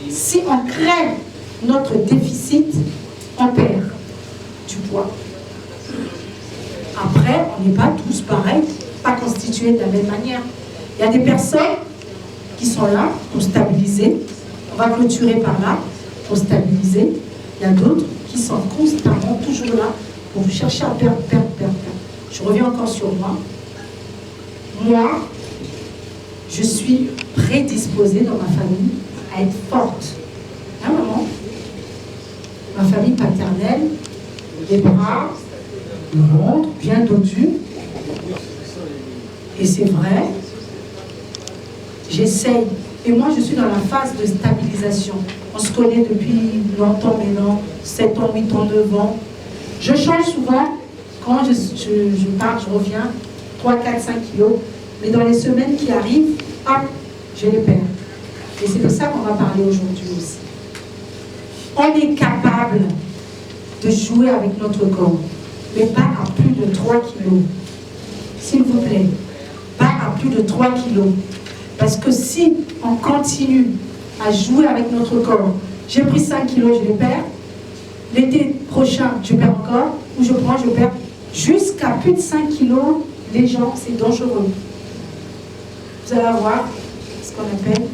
si on crée notre déficit, on perd du poids. Après, on n'est pas tous pareils, pas constitués de la même manière. Il y a des personnes qui sont là pour stabiliser. On va clôturer par là pour stabiliser. Il y a d'autres qui sont constamment toujours là pour chercher à perdre. Je reviens encore sur moi. Moi, je suis prédisposée dans ma famille à être forte. Hein, maman? Ma famille paternelle, les bras, le ventre, bien dodu. Et c'est vrai, j'essaye. Et moi, je suis dans la phase de stabilisation. On se connaît depuis longtemps maintenant, 7 ans, 8 ans, 9 ans. Je change souvent. Quand je pars, je reviens, 3, 4, 5 kilos. Mais dans les semaines qui arrivent, hop, je les perds. Et c'est de ça qu'on va parler aujourd'hui aussi. On est capable de jouer avec notre corps, mais pas à plus de 3 kilos. S'il vous plaît, pas à plus de 3 kilos. Parce que si on continue à jouer avec notre corps, j'ai pris 5 kilos, je les perds. L'été prochain, je perds encore. Ou je prends, je perds. Jusqu'à plus de 5 kilos, les gens, c'est dangereux. Vous allez avoir ce qu'on appelle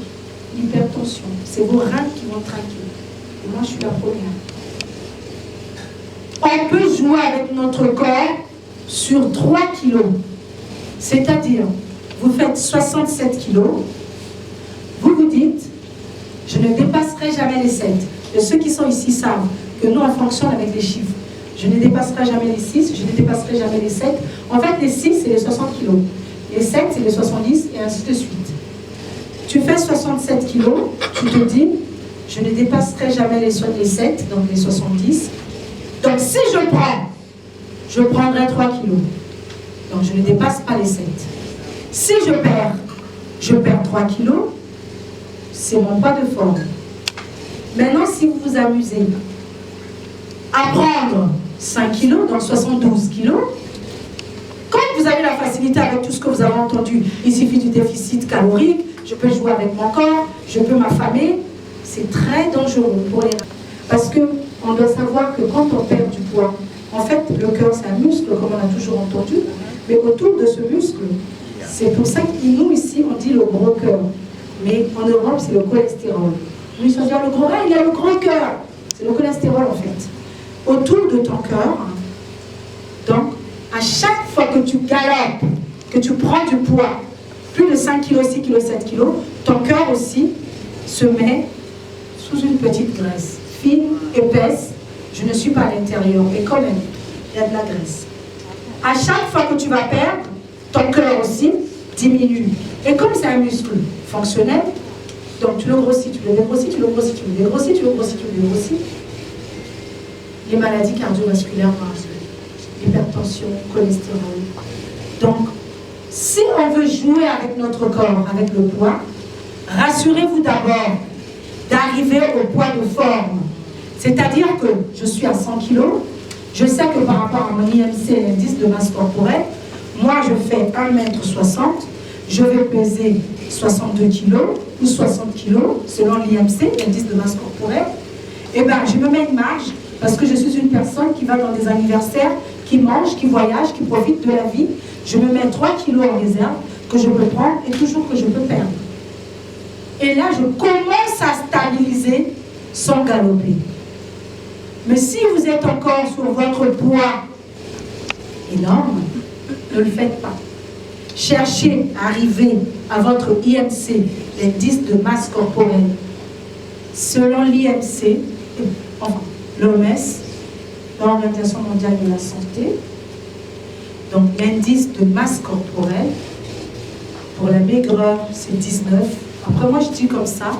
l'hypertension. C'est vos reins qui vont trinquer. Et moi, je suis la première. On peut jouer avec notre corps sur 3 kilos. C'est-à-dire, vous faites 67 kilos, vous vous dites, je ne dépasserai jamais les 7. Et ceux qui sont ici savent que nous, on fonctionne avec les chiffres. Je ne dépasserai jamais les 6, je ne dépasserai jamais les 7. En fait, les 6, c'est les 60 kilos. Les 7, c'est les 70, et ainsi de suite. Tu fais 67 kilos, tu te dis, je ne dépasserai jamais les 7, donc les 70. Donc si je prendrai 3 kilos. Donc je ne dépasse pas les 7. Si je perds 3 kilos, c'est mon poids de forme. Maintenant, si vous vous amusez à prendre 5 kilos, donc 72 kilos, quand vous avez la facilité avec tout ce que vous avez entendu, il suffit du déficit calorique, je peux jouer avec mon corps, je peux m'affamer, c'est très dangereux pour les... Parce qu'on doit savoir que quand on perd du poids, en fait, le cœur, c'est un muscle, comme on a toujours entendu, mais autour de ce muscle, c'est pour ça que nous, ici, on dit le gros cœur. Mais en Europe, c'est le cholestérol. Nous, ils sont dire le gros rein, il a le gros cœur. C'est le cholestérol, en fait. Autour de ton cœur, donc, à chaque fois que tu galopes, que tu prends du poids, plus de 5 kg, 6 kg, 7 kg, ton cœur aussi se met sous une petite graisse, fine, épaisse. Je ne suis pas à l'intérieur, mais quand même, il y a de la graisse. À chaque fois que tu vas perdre, ton cœur aussi diminue. Et comme c'est un muscle fonctionnel, donc tu le grossis, tu le dégrossis, tu le grossis, tu le dégrossis, tu le grossis, tu le dégrossis, les maladies cardiovasculaires vont arriver. hypertension, cholestérol. Donc, si on veut jouer avec notre corps, avec le poids, rassurez-vous d'abord d'arriver au poids de forme. C'est-à-dire que je suis à 100 kg, je sais que par rapport à mon IMC, l'indice de masse corporelle, moi je fais 1,60 m, je vais peser 62 kg ou 60 kg selon l'IMC, l'indice de masse corporelle. Et bien je me mets une marge parce que je suis une personne qui va dans des anniversaires, qui mange, qui voyage, qui profite de la vie. Je me mets 3 kg en réserve que je peux prendre et toujours que je peux perdre. Et là, je commence à stabiliser sans galoper. Mais si vous êtes encore sur votre poids énorme, ne le faites pas. Cherchez à arriver à votre IMC, l'indice de masse corporelle. Selon l'IMC, enfin, l'OMS, l'Organisation mondiale de la santé, donc l'indice de masse corporelle, pour la maigreur, c'est 19. Après, moi, je dis comme ça.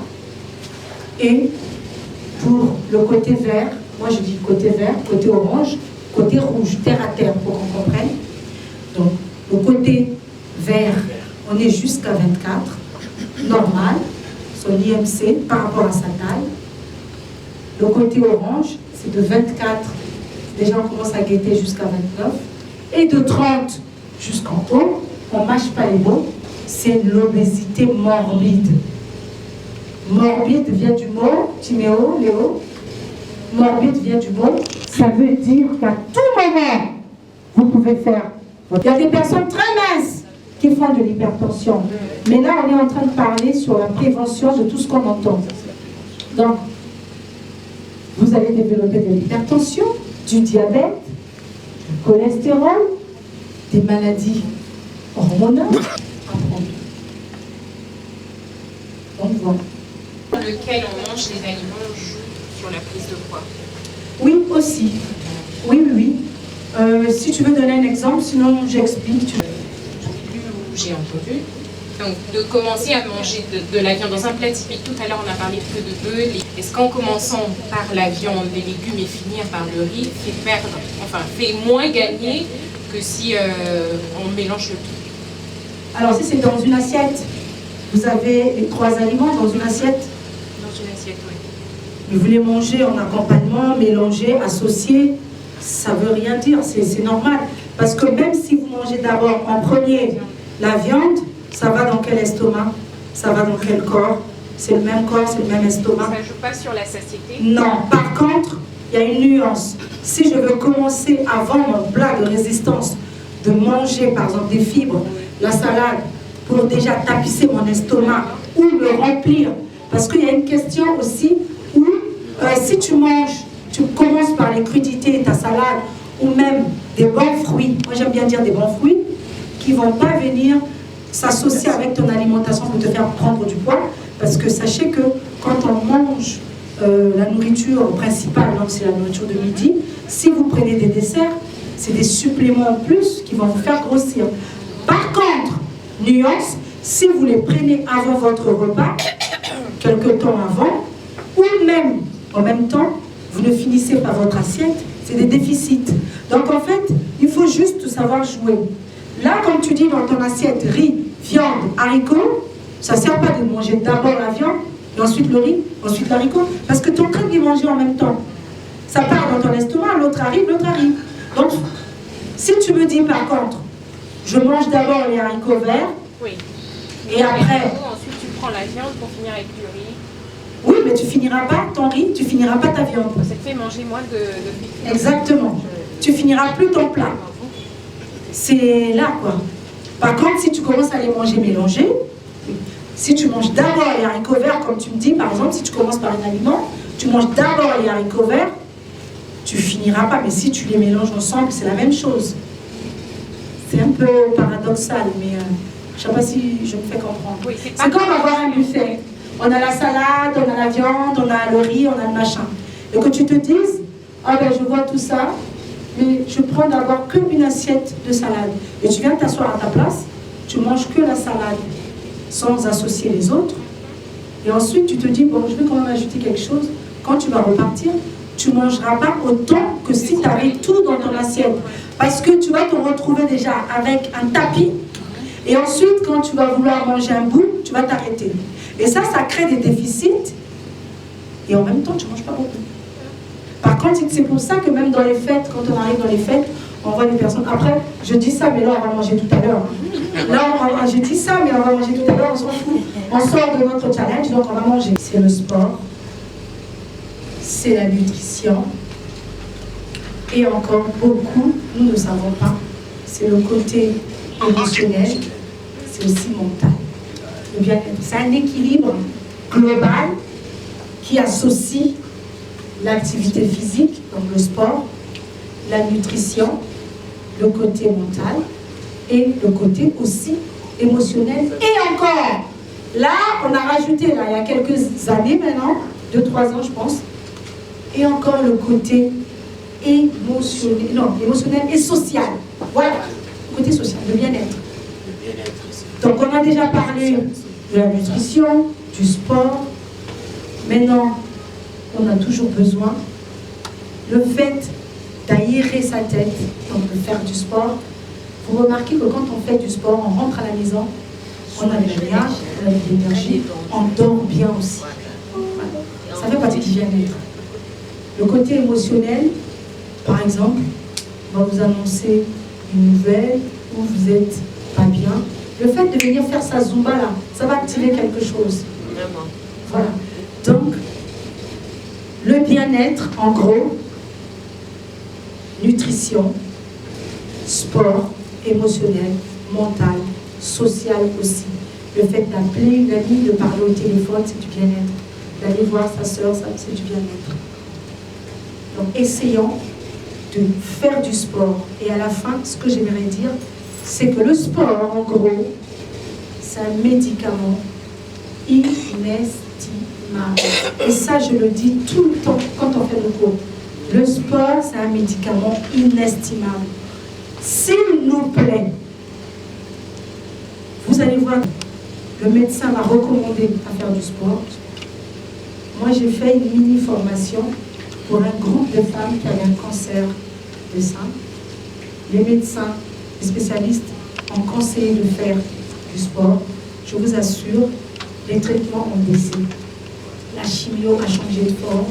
Et pour le côté vert, moi, je dis côté vert, côté orange, côté rouge, terre à terre, pour qu'on comprenne. Donc, le côté vert, on est jusqu'à 24, normal, son IMC par rapport à sa taille. Le côté orange, c'est de 24, déjà on commence à guetter jusqu'à 29. Et de 30 jusqu'en haut, on ne mâche pas les mots, c'est l'obésité morbide. Morbide vient du mot, Timéo, Léo, morbide vient du mot, ça veut dire qu'à tout moment, vous pouvez faire. Il y a des personnes très minces qui font de l'hypertension. Mais là, on est en train de parler sur la prévention de tout ce qu'on entend. Donc, vous allez développer de l'hypertension, du diabète, du cholestérol, des maladies hormonales. Donc, voilà. Lequel on mange les aliments joue sur la prise de poids. Oui, aussi. Oui, oui, oui. Si tu veux donner un exemple, sinon j'explique. J'ai entendu. Donc, de commencer à manger de la viande dans un plat typique. Tout à l'heure, on a parlé peu de bœuf. Est-ce qu'en commençant par la viande, les légumes et finir par le riz, fait moins gagner que si on mélange le tout? Alors, si c'est dans une assiette, vous avez les 3 aliments dans une assiette. Dans une assiette, oui. Mais vous les mangez en accompagnement, mélangés, associés, ça ne veut rien dire, c'est normal. Parce que même si vous mangez d'abord en premier la viande, ça va dans quel estomac? Ça va dans quel corps? C'est le même corps, c'est le même estomac. Ça ne joue pas sur la satiété? Non. Par contre, il y a une nuance. Si je veux commencer avant mon plat de résistance, de manger par exemple des fibres, la salade, pour déjà tapisser mon estomac ou le remplir, parce qu'il y a une question aussi où si tu manges, tu commences par les crudités, ta salade, ou même des bons fruits, moi j'aime bien dire des bons fruits, qui ne vont pas venir s'associer avec ton alimentation pour te faire prendre du poids, parce que sachez que quand on mange la nourriture principale, donc c'est la nourriture de midi, si vous prenez des desserts, c'est des suppléments en plus qui vont vous faire grossir. Par contre, nuance, si vous les prenez avant votre repas, quelque temps avant, ou même en même temps, vous ne finissez pas votre assiette, c'est des déficits. Donc en fait, il faut juste savoir jouer. Là, comme tu dis dans ton assiette, riz, viande, haricots, ça ne sert pas de manger d'abord la viande, et ensuite le riz, ensuite l'haricot, parce que tu es en train de les manger en même temps. Ça part dans ton estomac, l'autre arrive. Donc, si tu me dis par contre, je mange d'abord les haricots verts, oui. Et après... Ensuite, tu prends la viande pour finir avec le riz. Oui, mais tu finiras pas ton riz, tu finiras pas ta viande. Ça te fait manger moins de frites. Exactement. Tu finiras plus ton plat. C'est là, quoi. Par contre, si tu commences à les manger mélangés, si tu manges d'abord les haricots verts, comme tu me dis, par exemple, si tu commences par un aliment, tu manges d'abord les haricots verts, tu finiras pas. Mais si tu les mélanges ensemble, c'est la même chose. C'est un peu paradoxal, mais je ne sais pas si je me fais comprendre. Oui, c'est comme avoir un buffet. On a la salade, on a la viande, on a le riz, on a le machin. Et que tu te dises, ah ben je vois tout ça, mais je prends d'abord qu'une assiette de salade. Et tu viens t'asseoir à ta place, tu manges que la salade, sans associer les autres. Et ensuite tu te dis, bon, je vais quand même ajouter quelque chose. Quand tu vas repartir, tu ne mangeras pas autant que si tu avais tout dans ton assiette. Parce que tu vas te retrouver déjà avec un tapis. Et ensuite, quand tu vas vouloir manger un bout, tu vas t'arrêter. Et ça crée des déficits. Et en même temps, tu ne manges pas beaucoup. Par contre, c'est pour ça que même dans les fêtes, quand on arrive dans les fêtes, on voit des personnes. Après, je dis ça, mais là, on va manger tout à l'heure. Là, je dis ça, mais on va manger tout à l'heure, on s'en fout. On sort de notre challenge, donc on va manger. C'est le sport, c'est la nutrition. Et encore beaucoup, nous ne savons pas. C'est le côté émotionnel, c'est aussi mental. Le bien-être. C'est un équilibre global qui associe l'activité physique, donc le sport, la nutrition, le côté mental et le côté aussi émotionnel. Et encore, là, on a rajouté, là, il y a quelques années maintenant, 2-3 ans je pense, et encore le côté émotionnel, non, émotionnel et social. Voilà, le côté social, le bien-être. Donc on a déjà parlé de la nutrition, du sport. Maintenant, on a toujours besoin. Le fait d'aérer sa tête, donc de faire du sport. Vous remarquez que quand on fait du sport, on rentre à la maison, on a de l'énergie, on a de l'énergie, on dort bien aussi. Voilà. Ça fait partie du bien-être. Le côté émotionnel, par exemple, on va vous annoncer une nouvelle où vous n'êtes pas bien. Le fait de venir faire sa Zumba là, ça va activer quelque chose. Voilà. Donc, le bien-être, en gros, nutrition, sport, émotionnel, mental, social aussi. Le fait d'appeler une amie, de parler au téléphone, c'est du bien-être. D'aller voir sa soeur, ça, c'est du bien-être. Donc, essayons de faire du sport. Et à la fin, ce que j'aimerais dire, c'est que le sport, en gros, c'est un médicament inestimable. Et ça, je le dis tout le temps quand on fait le cours. Le sport, c'est un médicament inestimable. S'il nous plaît, vous allez voir, le médecin m'a recommandé à faire du sport. Moi, j'ai fait une mini-formation pour un groupe de femmes qui avaient un cancer de sein. Les médecins, les spécialistes ont conseillé de faire du sport. Je vous assure, les traitements ont baissé. La chimio a changé de forme.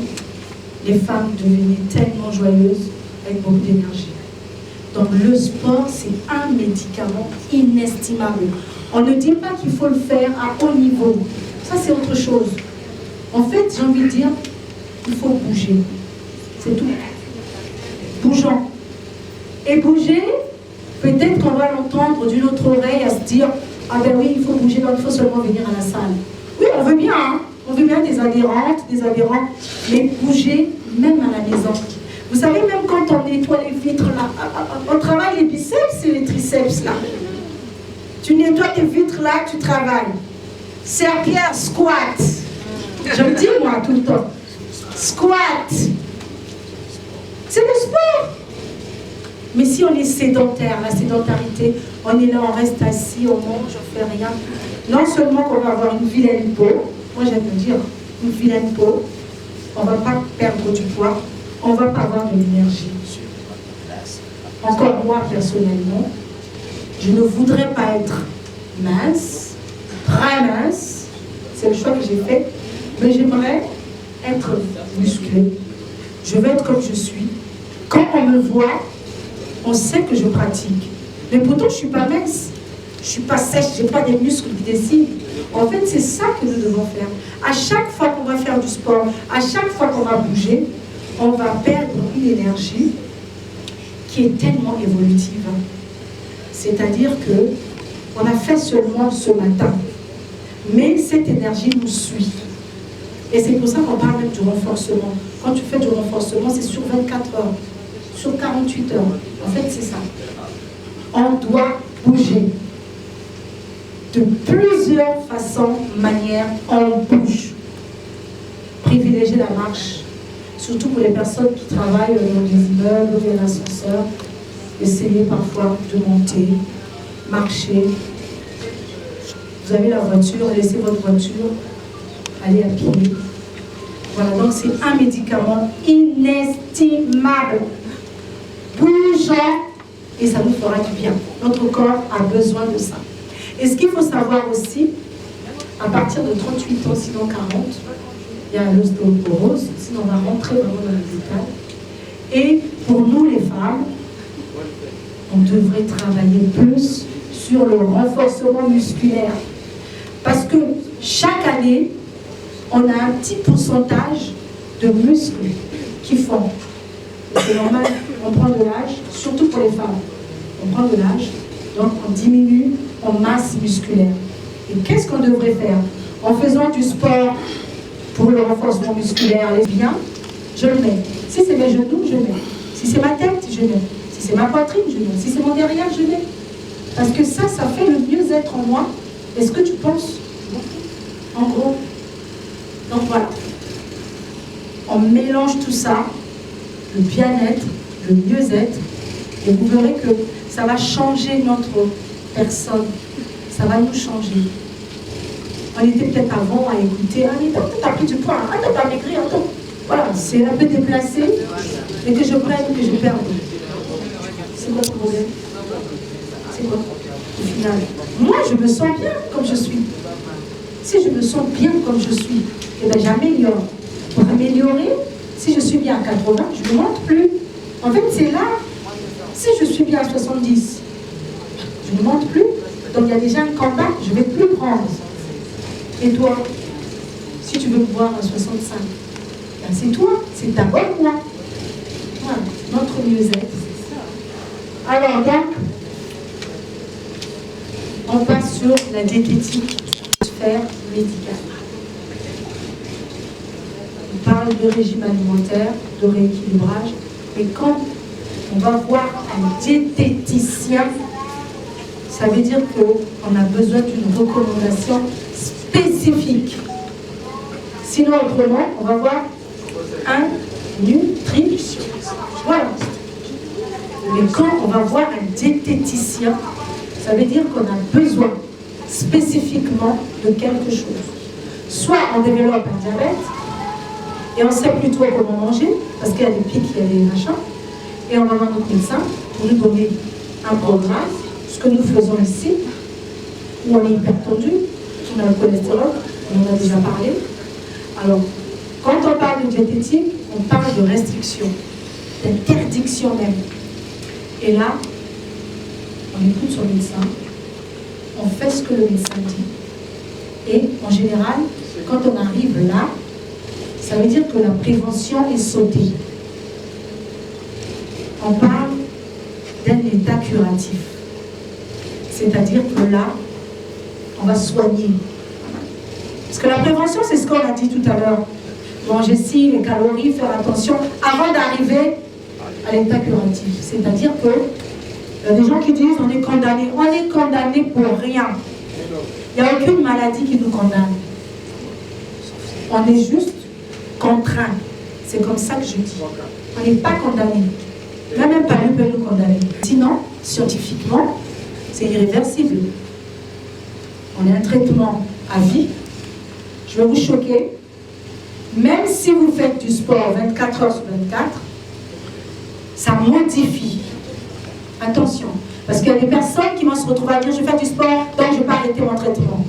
Les femmes devenaient tellement joyeuses avec beaucoup d'énergie. Donc le sport, c'est un médicament inestimable. On ne dit pas qu'il faut le faire à haut niveau. Ça, c'est autre chose. En fait, j'ai envie de dire, il faut bouger. C'est tout. Bougeons. Et bouger, peut-être qu'on va l'entendre d'une autre oreille à se dire, ah ben oui, il faut bouger, donc il faut seulement venir à la salle. Oui, on veut bien, hein. On veut bien des adhérentes, des adhérents, mais bouger même à la maison. Vous savez, même quand on nettoie les vitres là, on travaille les biceps et les triceps là. Tu nettoies tes vitres là, tu travailles. Serre-pierre, squat. Je me dis moi tout le temps. Squat. C'est le sport. Mais si on est sédentaire, la sédentarité, on est là, on reste assis, on mange, on ne fait rien. Non seulement qu'on va avoir une vilaine peau, moi j'aime le dire, une vilaine peau, on ne va pas perdre du poids, on ne va pas avoir de l'énergie. Encore moi personnellement, je ne voudrais pas être mince, très mince, c'est le choix que j'ai fait, mais j'aimerais être musclée. Je veux être comme je suis. Quand on me voit, on sait que je pratique. Mais pourtant, je ne suis pas mince. Je ne suis pas sèche, je n'ai pas des muscles qui dessinent. En fait, c'est ça que nous devons faire. À chaque fois qu'on va faire du sport, à chaque fois qu'on va bouger, on va perdre une énergie qui est tellement évolutive. C'est-à-dire qu'on a fait seulement ce matin. Mais cette énergie nous suit. Et c'est pour ça qu'on parle même du renforcement. Quand tu fais du renforcement, c'est sur 24 heures, sur 48 heures. En fait, c'est ça. On doit bouger. De plusieurs façons, manières, on bouge. Privilégier la marche. Surtout pour les personnes qui travaillent dans les immeubles, dans l'ascenseur. Essayez parfois de monter, marcher. Vous avez la voiture, laissez votre voiture, allez à pied. Voilà, donc c'est un médicament inestimable. Bougeons et ça nous fera du bien. Notre corps a besoin de ça. Et ce qu'il faut savoir aussi, à partir de 38 ans, sinon 40, il y a l'ostéoporose, sinon on va rentrer vraiment dans les détails. Et pour nous les femmes, on devrait travailler plus sur le renforcement musculaire. Parce que chaque année, on a un petit pourcentage de muscles qui font. C'est normal, on prend de l'âge, surtout pour les femmes. On prend de l'âge, donc on diminue en masse musculaire. Et qu'est-ce qu'on devrait faire? En faisant du sport pour le renforcement musculaire, les biens, je le mets. Si c'est mes genoux, je mets. Si c'est ma tête, je mets. Si c'est ma poitrine, je mets. Si c'est mon derrière, je mets. Parce que ça fait le mieux-être en moi. Est-ce que tu penses? En gros. Donc voilà. On mélange tout ça, le bien-être, le mieux-être, et vous verrez que ça va changer notre personne. Ça va nous changer. On était peut-être avant à écouter, ah mais t'as pris du poids, ah t'as maigri, attends. Voilà, c'est un peu déplacé, et que je prenne, que je perde. C'est quoi le problème? C'est quoi? Au final, moi je me sens bien comme je suis. Si je me sens bien comme je suis, eh bien j'améliore. Pour améliorer, si je suis bien à 80, je ne monte plus. En fait, c'est là. Si je suis bien à 70, je ne monte plus. Donc il y a déjà un combat, je ne vais plus prendre. Et toi, si tu veux me voir à 65, ben c'est toi, c'est ta bonne moi. Voilà, notre mieux-être. Alors donc, on passe sur la diététique, sphère médicale. On parle de régime alimentaire, de rééquilibrage, et quand on va voir un diététicien, ça veut dire qu'on a besoin d'une recommandation spécifique. Sinon, autrement, on va voir un nutritionniste. Voilà. Mais quand on va voir un diététicien, ça veut dire qu'on a besoin spécifiquement de quelque chose. Soit on développe un diabète, et on sait plutôt comment manger, parce qu'il y a des pics, il y a des machins, et on va voir notre médecin pour nous donner un programme, ce que nous faisons ici, où on est hypertendu, on a le cholestérol, on en a déjà parlé. Alors, quand on parle de diététique, on parle de restriction, d'interdiction même. Et là, on écoute son médecin, on fait ce que le médecin dit, et en général, quand on arrive là, ça veut dire que la prévention est sautée. On parle d'un état curatif. C'est-à-dire que là, on va soigner. Parce que la prévention, c'est ce qu'on a dit tout à l'heure. Manger ci, les calories, faire attention, avant d'arriver à l'état curatif. C'est-à-dire que il y a des gens qui disent on est condamné. On est condamné pour rien. Il n'y a aucune maladie qui nous condamne. On est juste contraint. C'est comme ça que je dis. On n'est pas condamné. Même pas lui peut nous condamner. Sinon, scientifiquement, c'est irréversible. On a un traitement à vie. Je vais vous choquer. Même si vous faites du sport 24 heures sur 24, ça modifie. Attention. Parce qu'il y a des personnes qui vont se retrouver à dire je vais faire du sport, donc je ne vais pas arrêter mon traitement.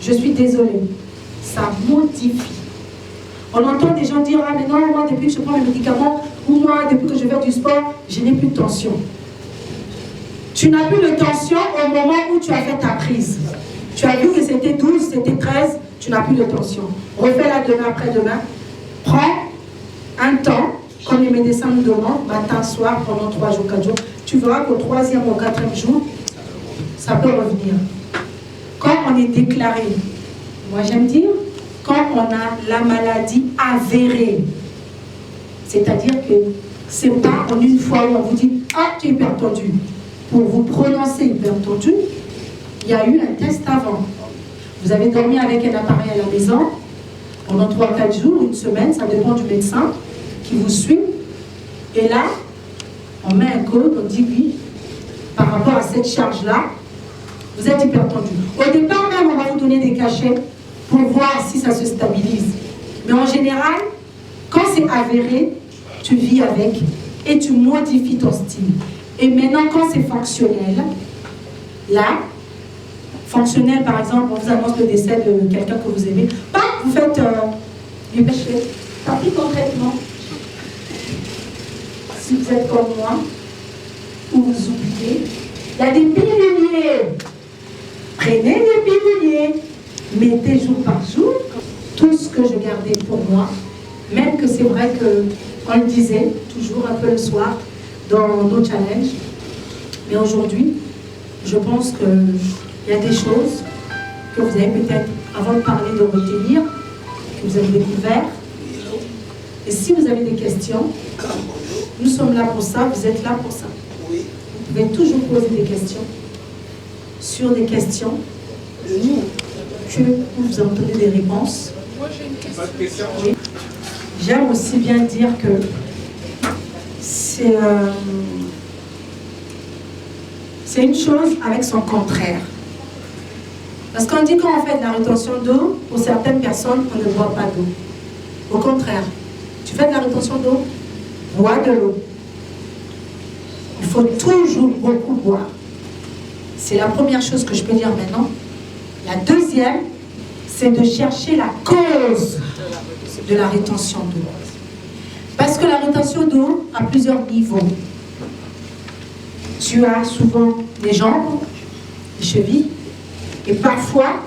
Je suis désolée. Ça modifie. On entend des gens dire, ah mais non, moi depuis que je prends les médicaments, ou moi depuis que je fais du sport, je n'ai plus de tension. Tu n'as plus de tension au moment où tu as fait ta prise. Tu as vu que c'était 12, c'était 13, tu n'as plus de tension. Refais-la demain, après-demain. Prends un temps, comme les médecins nous demandent, matin, soir, pendant 3 jours, 4 jours. Tu verras qu'au 3e ou au 4e jour, ça peut revenir. Quand on est déclaré, moi j'aime dire, quand on a la maladie avérée, c'est-à-dire que c'est pas en une fois où on vous dit « Ah, tu es hypertendu ». Pour vous prononcer hypertendu, il y a eu un test avant. Vous avez dormi avec un appareil à la maison pendant 3-4 jours, une semaine, ça dépend du médecin qui vous suit. Et là, on met un code, on dit oui, par rapport à cette charge-là, vous êtes hypertendu. Au départ même, on va vous donner des cachets pour voir si ça se stabilise. Mais en général, Quand c'est avéré, tu vis avec et tu modifies ton style. Et maintenant, quand c'est fonctionnel, là, fonctionnel, par exemple, on vous annonce le décès de quelqu'un que vous aimez, vous faites du péché. Tant pis concrètement. Si vous êtes comme moi, ou vous oubliez, il y a des piluliers. Prenez des piluliers. Mettez jour par jour tout ce que je gardais pour moi. Même que c'est vrai qu'on le disait toujours un peu le soir dans nos challenges. Mais aujourd'hui, je pense qu'il y a des choses que vous avez peut-être, avant de parler, de retenir, que vous avez découvert. Et si vous avez des questions, nous sommes là pour ça, vous êtes là pour ça. Vous pouvez toujours poser des questions sur des questions que vous entendez des réponses. Moi j'ai une question. Oui. J'aime aussi bien dire que c'est une chose avec son contraire. Parce qu'on dit qu'en fait la rétention d'eau, pour certaines personnes, on ne boit pas d'eau. Au contraire, tu fais de la rétention d'eau, bois de l'eau. Il faut toujours beaucoup boire. C'est la première chose que je peux dire maintenant. La deuxième, c'est de chercher la cause de la rétention d'eau. Parce que la rétention d'eau a plusieurs niveaux. Tu as souvent les jambes, les chevilles, et parfois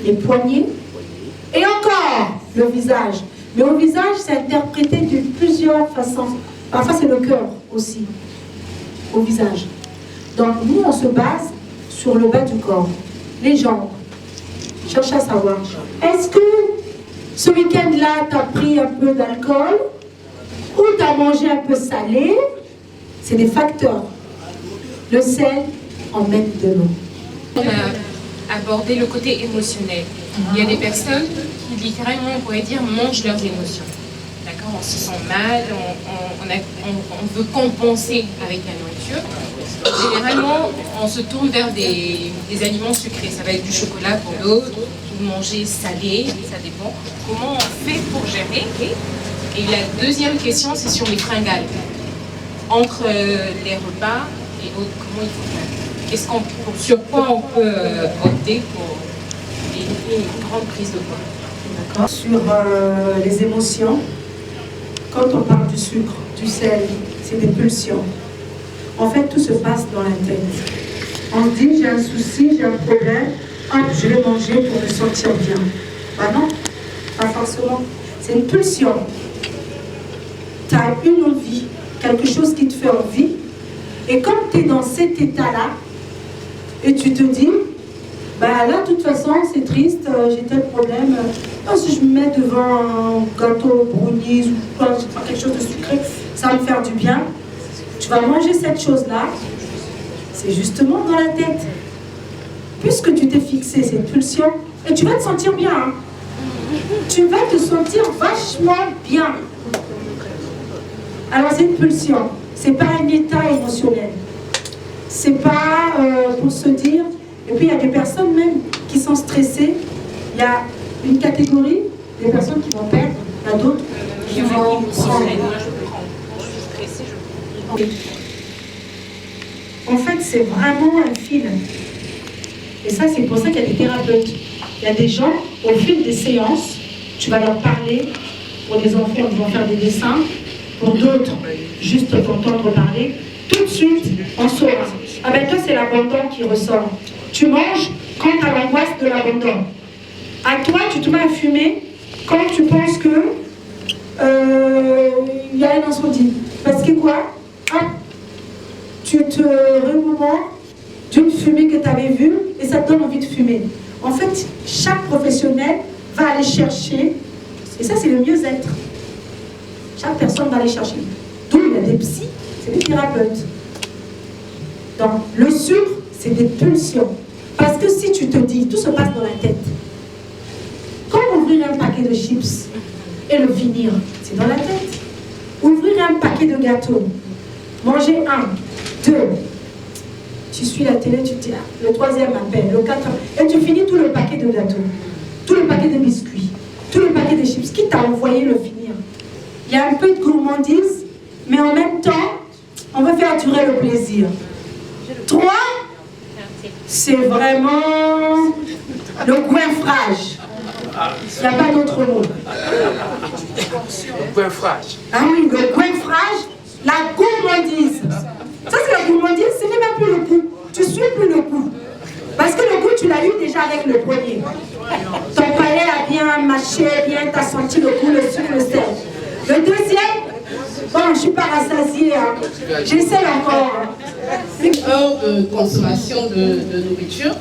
les poignets, et encore le visage. Mais au visage, c'est interprété de plusieurs façons. Parfois, c'est le cœur aussi, au visage. Donc, nous, on se base sur le bas du corps, les jambes. Cherche à savoir, est-ce que ce week-end-là, tu as pris un peu d'alcool ou tu as mangé un peu salé? C'est des facteurs. Le sel emmène de l'eau. On a abordé le côté émotionnel. Il y a des personnes qui littéralement, on pourrait dire, mangent leurs émotions. D'accord? On se sent mal, on veut compenser avec la nourriture. Généralement, on se tourne vers des aliments sucrés. Ça va être du chocolat pour d'autres, ou manger salé, ça dépend. Comment on fait pour gérer? Et la deuxième question, c'est sur les fringales. Entre les repas et autres, comment il faut faire? Sur quoi on peut opter pour éviter une grande prise de poids? Sur les émotions, quand on parle du sucre, du sel, c'est des pulsions. En fait, tout se passe dans la tête. On dit, j'ai un souci, j'ai un problème, hop, je vais manger pour me sentir bien. Bah non, pas forcément. C'est une pulsion. Tu as une envie, quelque chose qui te fait envie. Et quand tu es dans cet état-là, et tu te dis, bah là, de toute façon, c'est triste, j'ai tel problème. Si je me mets devant un gâteau brownies ou quelque chose de sucré, ça va me faire du bien. Tu vas manger cette chose-là, c'est justement dans la tête. Puisque tu t'es fixé cette pulsion, et tu vas te sentir bien. Hein. Tu vas te sentir vachement bien. Alors c'est une pulsion, c'est pas un état émotionnel. C'est pas pour se dire. Et puis il y a des personnes même qui sont stressées. Il y a une catégorie des personnes qui vont perdre, il y a d'autres qui vont prendre. En fait, c'est vraiment un fil. Et ça, c'est pour ça qu'il y a des thérapeutes. Il y a des gens, au fil des séances, tu vas leur parler. Pour des enfants, ils vont faire des dessins. Pour d'autres, juste t'entendre parler. Tout de suite, on saura. Ah ben toi, c'est l'abandon qui ressort. Tu manges quand tu as l'angoisse de l'abandon. À toi, tu te mets à fumer quand tu penses que il y a un incendie. Parce que quoi? Hop, tu te remémores d'une fumée que tu avais vue et ça te donne envie de fumer. En fait, chaque professionnel va aller chercher, et ça c'est le mieux-être. Chaque personne va aller chercher. D'où il y a des psys, c'est des thérapeutes. Donc le sucre, c'est des pulsions. Parce que si tu te dis, tout se passe dans la tête. Comme ouvrir un paquet de chips et le finir, c'est dans la tête. Ouvrir un paquet de gâteaux, manger 1, 2, tu suis la télé, tu te dis, le 3e appel, le 4e, et tu finis tout le paquet de gâteaux, tout le paquet de biscuits, tout le paquet de chips. Qui t'a envoyé le finir? il y a un peu de gourmandise, mais en même temps, on veut faire durer le plaisir. 3, c'est vraiment le goinfrage. Il n'y a pas d'autre mot. Le goinfrage. Ah oui, le goinfrage, la gourmandise. Ça, c'est la gourmandise, ce n'est même plus le goût. Tu suis plus le goût. Parce que le goût, tu l'as eu déjà avec le premier. Ton palais a bien mâché, bien, tu as senti le goût, le sucre, le sel. Le deuxième, bon, je ne suis pas rassasiée. Hein. J'essaie encore. Heure de consommation de nourriture.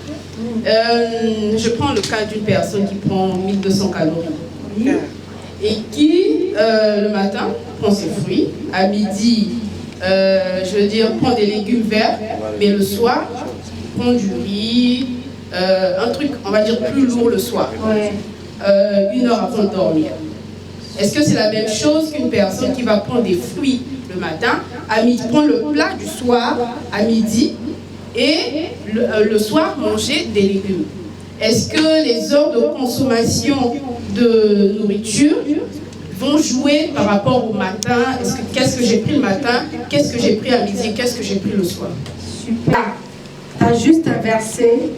Je prends le cas d'une personne qui prend 1200 calories et qui, le matin, prend ses fruits. À midi, je veux dire, prend des légumes verts, mais le soir, prend du riz, un truc, on va dire, plus lourd le soir, 1 heure avant de dormir. Est-ce que c'est la même chose qu'une personne qui va prendre des fruits le matin, à midi, prendre le plat du soir à midi et le soir manger des légumes? Est-ce que les heures de consommation de nourriture vont jouer par rapport au matin? Qu'est-ce que j'ai pris le matin? Qu'est-ce que j'ai pris à midi? Qu'est-ce que j'ai pris le soir? Super. Tu as juste inversé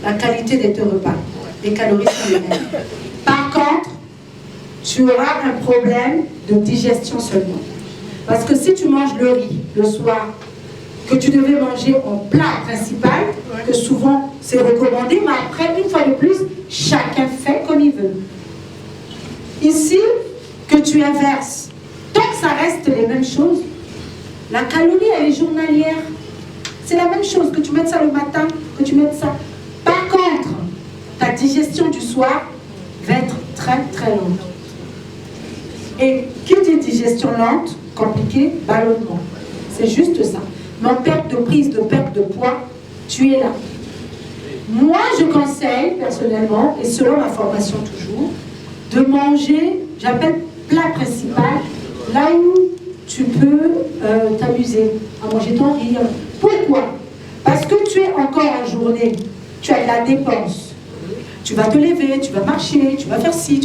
la qualité de tes repas. Les calories sont les mêmes. Par contre, tu auras un problème de digestion seulement. Parce que si tu manges le riz le soir, que tu devais manger en plat principal, que souvent c'est recommandé, mais après, une fois de plus, chacun fait comme il veut. Ici, que tu inverses, tant que ça reste les mêmes choses, la calorie, elle est journalière. C'est la même chose, que tu mettes ça le matin, que tu mettes ça. Par contre, ta digestion du soir va être très très lente. Et qui dit digestion lente, compliquée, ballonnement. C'est juste ça. Mais en perte de prise, de perte de poids, tu es là. Moi, je conseille personnellement, et selon ma formation toujours, de manger, j'appelle plat principal, là où tu peux t'amuser à manger ton riz. Pourquoi? Parce que tu es encore en journée, tu as de la dépense. Tu vas te lever, tu vas marcher, tu vas faire ci,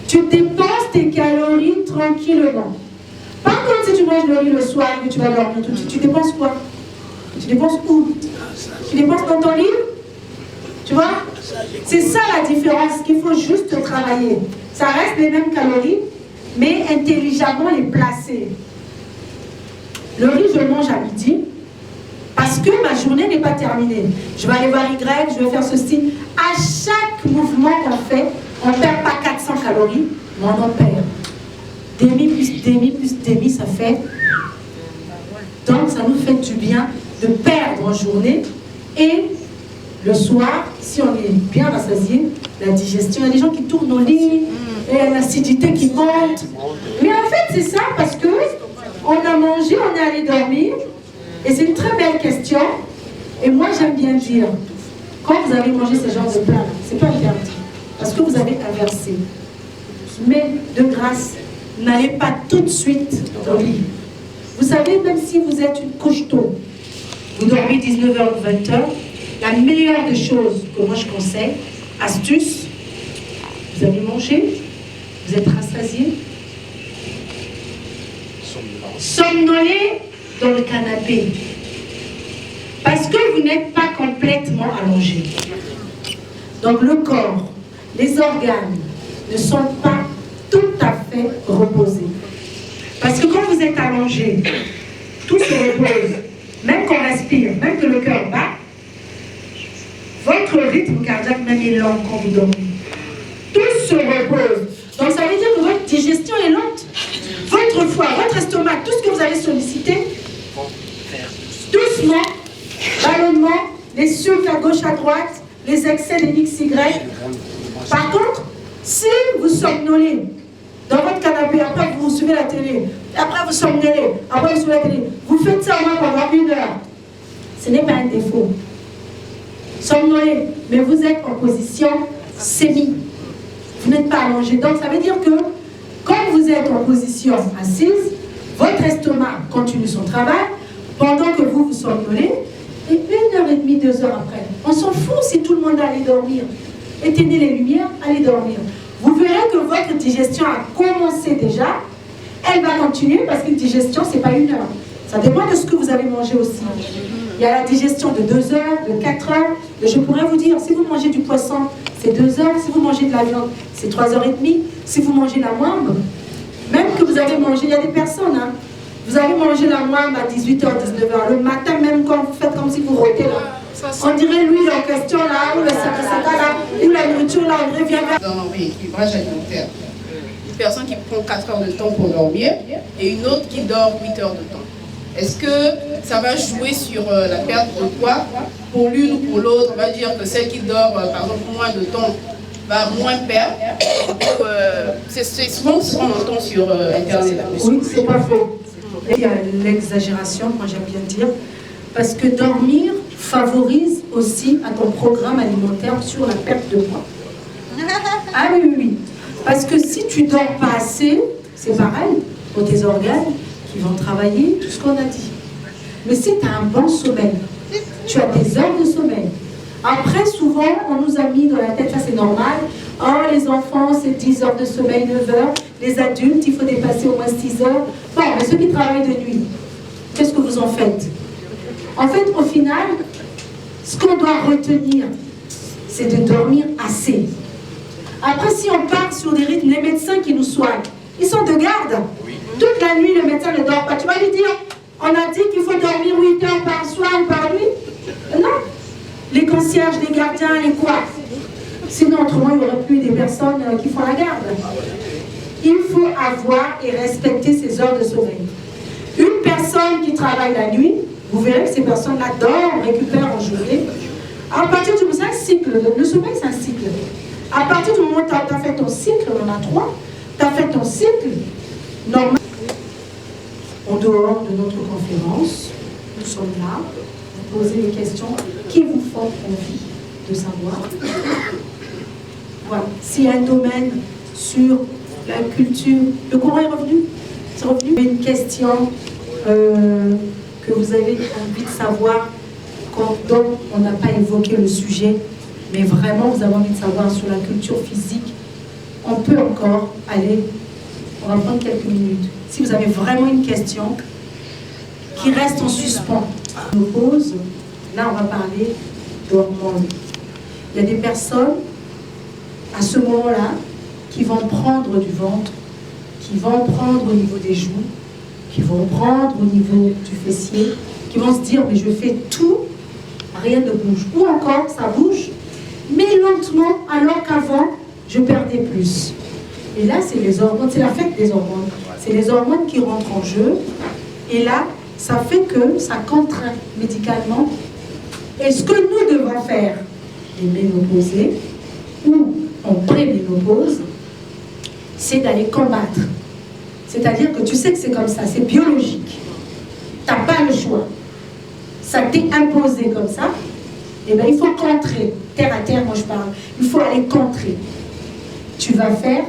tu dépenses tes calories tranquillement. Par contre, si tu manges le riz le soir et que tu vas dormir tout de suite, tu dépenses quoi? Tu dépenses où? Tu dépenses dans ton lit? Tu vois? C'est ça la différence qu'il faut juste travailler. Ça reste les mêmes calories, mais intelligemment les placer. Le riz, je le mange à midi, parce que ma journée n'est pas terminée. Je vais aller voir Y, je vais faire ceci. À chaque mouvement qu'on fait, on ne perd pas 400 calories, mais on en perd. Demi plus demi plus demi, ça fait. Donc ça nous fait du bien de perdre en journée. Et le soir, si on est bien rassasié, la digestion, il y a des gens qui tournent au lit, et l'acidité qui monte. Mais en fait, c'est ça parce que on a mangé, on est allé dormir. Et c'est une très belle question. Et moi, j'aime bien dire, quand vous avez mangé ce genre de plat, c'est pas interdit. Parce que vous avez inversé. Mais de grâce, n'allez pas tout de suite au lit. Vous savez, même si vous êtes une couche tôt, vous dormez 19h ou 20h, la meilleure des choses que moi je conseille, astuce, vous avez mangé, vous êtes rassasié, somnolez dans le canapé. Parce que vous n'êtes pas complètement allongé. Donc le corps, les organes ne sont pas tout à fait reposés. Parce que quand vous êtes allongé, tout se repose. Même qu'on respire, même que le cœur bat, votre rythme cardiaque même est lent quand vous dormez. Tout se repose. Donc ça veut dire que votre digestion est lente. Votre foie, votre estomac, tout ce que vous avez sollicité, doucement, ballonnement, les sucres à gauche, à droite, les excès des XY. Par contre, si vous somnolez dans votre canapé, après vous suivez la télé, après vous somnolez, après vous suivez la télé, vous faites ça au moins pendant 1 heure. Ce n'est pas un défaut. Somnolez, mais vous êtes en position sémi. Vous n'êtes pas allongé. Donc ça veut dire que quand vous êtes en position assise, votre estomac continue son travail pendant que vous vous somnolez, et 1h30, 2 heures après, on s'en fout si tout le monde allait dormir. Éteignez les lumières, allez dormir. Vous verrez que votre digestion a commencé déjà Elle va continuer parce qu'une digestion, c'est pas 1 heure. Ça dépend de ce que vous avez mangé aussi. Il y a la digestion de 2 heures, de 4 heures. Je pourrais vous dire, si vous mangez du poisson, c'est 2 heures. Si vous mangez de la viande, c'est 3h30. Si vous mangez la moimbe, même que vous avez mangé, il y a des personnes, hein, vous avez mangé la moimbe à 18h, 19h. Le matin, même quand vous faites comme si vous rôtez là, on dirait l'huile en question là, ou le saka là, ou la nourriture là, on revient vers... Dans le rééquilibrage alimentaire. Une personne qui prend 4 heures de temps pour dormir et une autre qui dort 8 heures de temps. Est-ce que ça va jouer sur la perte de poids pour l'une ou pour l'autre? On va dire que celle qui dort, par exemple, moins de temps va moins perdre. C'est souvent ce qu'on entend sur Internet. Oui, c'est pas faux. Il y a l'exagération, moi j'aime bien dire, parce que dormir favorise aussi à ton programme alimentaire sur la perte de poids. Ah oui, oui, oui. Parce que si tu dors pas assez, c'est pareil pour tes organes qui vont travailler, tout ce qu'on a dit. Mais si tu as un bon sommeil, tu as tes heures de sommeil. Après, souvent, on nous a mis dans la tête, ça c'est normal, oh, les enfants, c'est 10 heures de sommeil, 9 heures. Les adultes, il faut dépasser au moins 6 heures. Bon, mais ceux qui travaillent de nuit, qu'est-ce que vous en faites? En fait, au final, ce qu'on doit retenir, c'est de dormir assez. Après, si on part sur des rythmes, les médecins qui nous soignent, ils sont de garde. Toute la nuit, le médecin ne dort pas. Tu vas lui dire, on a dit qu'il faut dormir 8 heures par soir ou par nuit? Non. Les concierges, les gardiens, les quoi? Sinon, autrement, il n'y aurait plus des personnes qui font la garde. Il faut avoir et respecter ses heures de sommeil. Une personne qui travaille la nuit, vous verrez que ces personnes-là dorment, récupèrent en journée. À partir du moment où c'est un cycle, le sommeil c'est un cycle. À partir du moment où tu as fait ton cycle, on en a 3, tu as fait ton cycle, normal. En dehors de notre conférence, nous sommes là, vous posez des questions qui vous font envie de savoir. Voilà. S'il y a un domaine sur la culture, le courant est revenu? C'est revenu? Une question que vous avez envie de savoir, dont on n'a pas évoqué le sujet, mais vraiment vous avez envie de savoir sur la culture physique, on peut encore aller, on va prendre quelques minutes. Si vous avez vraiment une question qui reste en suspens, on nous pose, là on va parler d'hormones. Il y a des personnes, à ce moment-là, qui vont prendre du ventre, qui vont prendre au niveau des joues, qui vont prendre au niveau du fessier, qui vont se dire, mais je fais tout, rien ne bouge. Ou encore, ça bouge, mais lentement, alors qu'avant, je perdais plus. Et là, c'est les hormones, c'est la fête des hormones. C'est les hormones qui rentrent en jeu. Et là, ça fait que ça contraint médicalement. Et ce que nous devons faire, les ménopausés, ou en pré-ménopause, c'est d'aller combattre. C'est-à-dire que tu sais que c'est comme ça, c'est biologique. Tu n'as pas le choix. Ça t'est imposé comme ça. Et bien, il faut contrer. Terre à terre, moi je parle. Il faut aller contrer. Tu vas faire,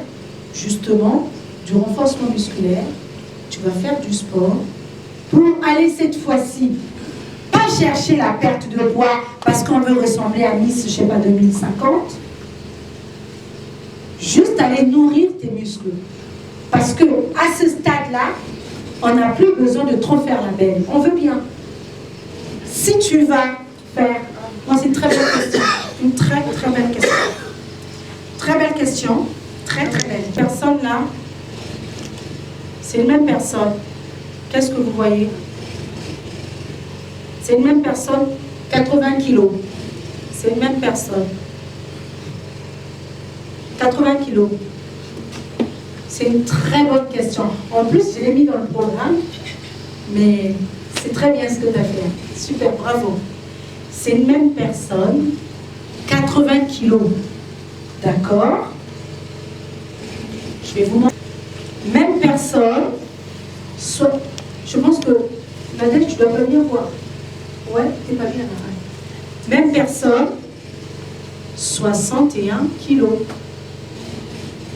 justement, du renforcement musculaire. Tu vas faire du sport pour aller cette fois-ci, pas chercher la perte de poids parce qu'on veut ressembler à Miss, je sais pas, 2050. Juste aller nourrir tes muscles. Parce que à ce stade-là, on n'a plus besoin de trop faire la belle. On veut bien. Si tu vas faire... Moi, c'est une très belle question. Une très, très belle question. Très belle question. Très, très belle. Personne là, c'est une même personne. Qu'est-ce que vous voyez? C'est une même personne, 80 kilos. C'est une même personne. 80 kilos. C'est une très bonne question. En plus, je l'ai mis dans le programme, mais c'est très bien ce que tu as fait. Super, bravo. C'est une même personne, 80 kilos. D'accord? Je vais vous montrer. Même personne, soit, je pense que, Nadège, tu dois pas venir voir. Ouais, t'es pas bien là. Même personne, 61 kilos.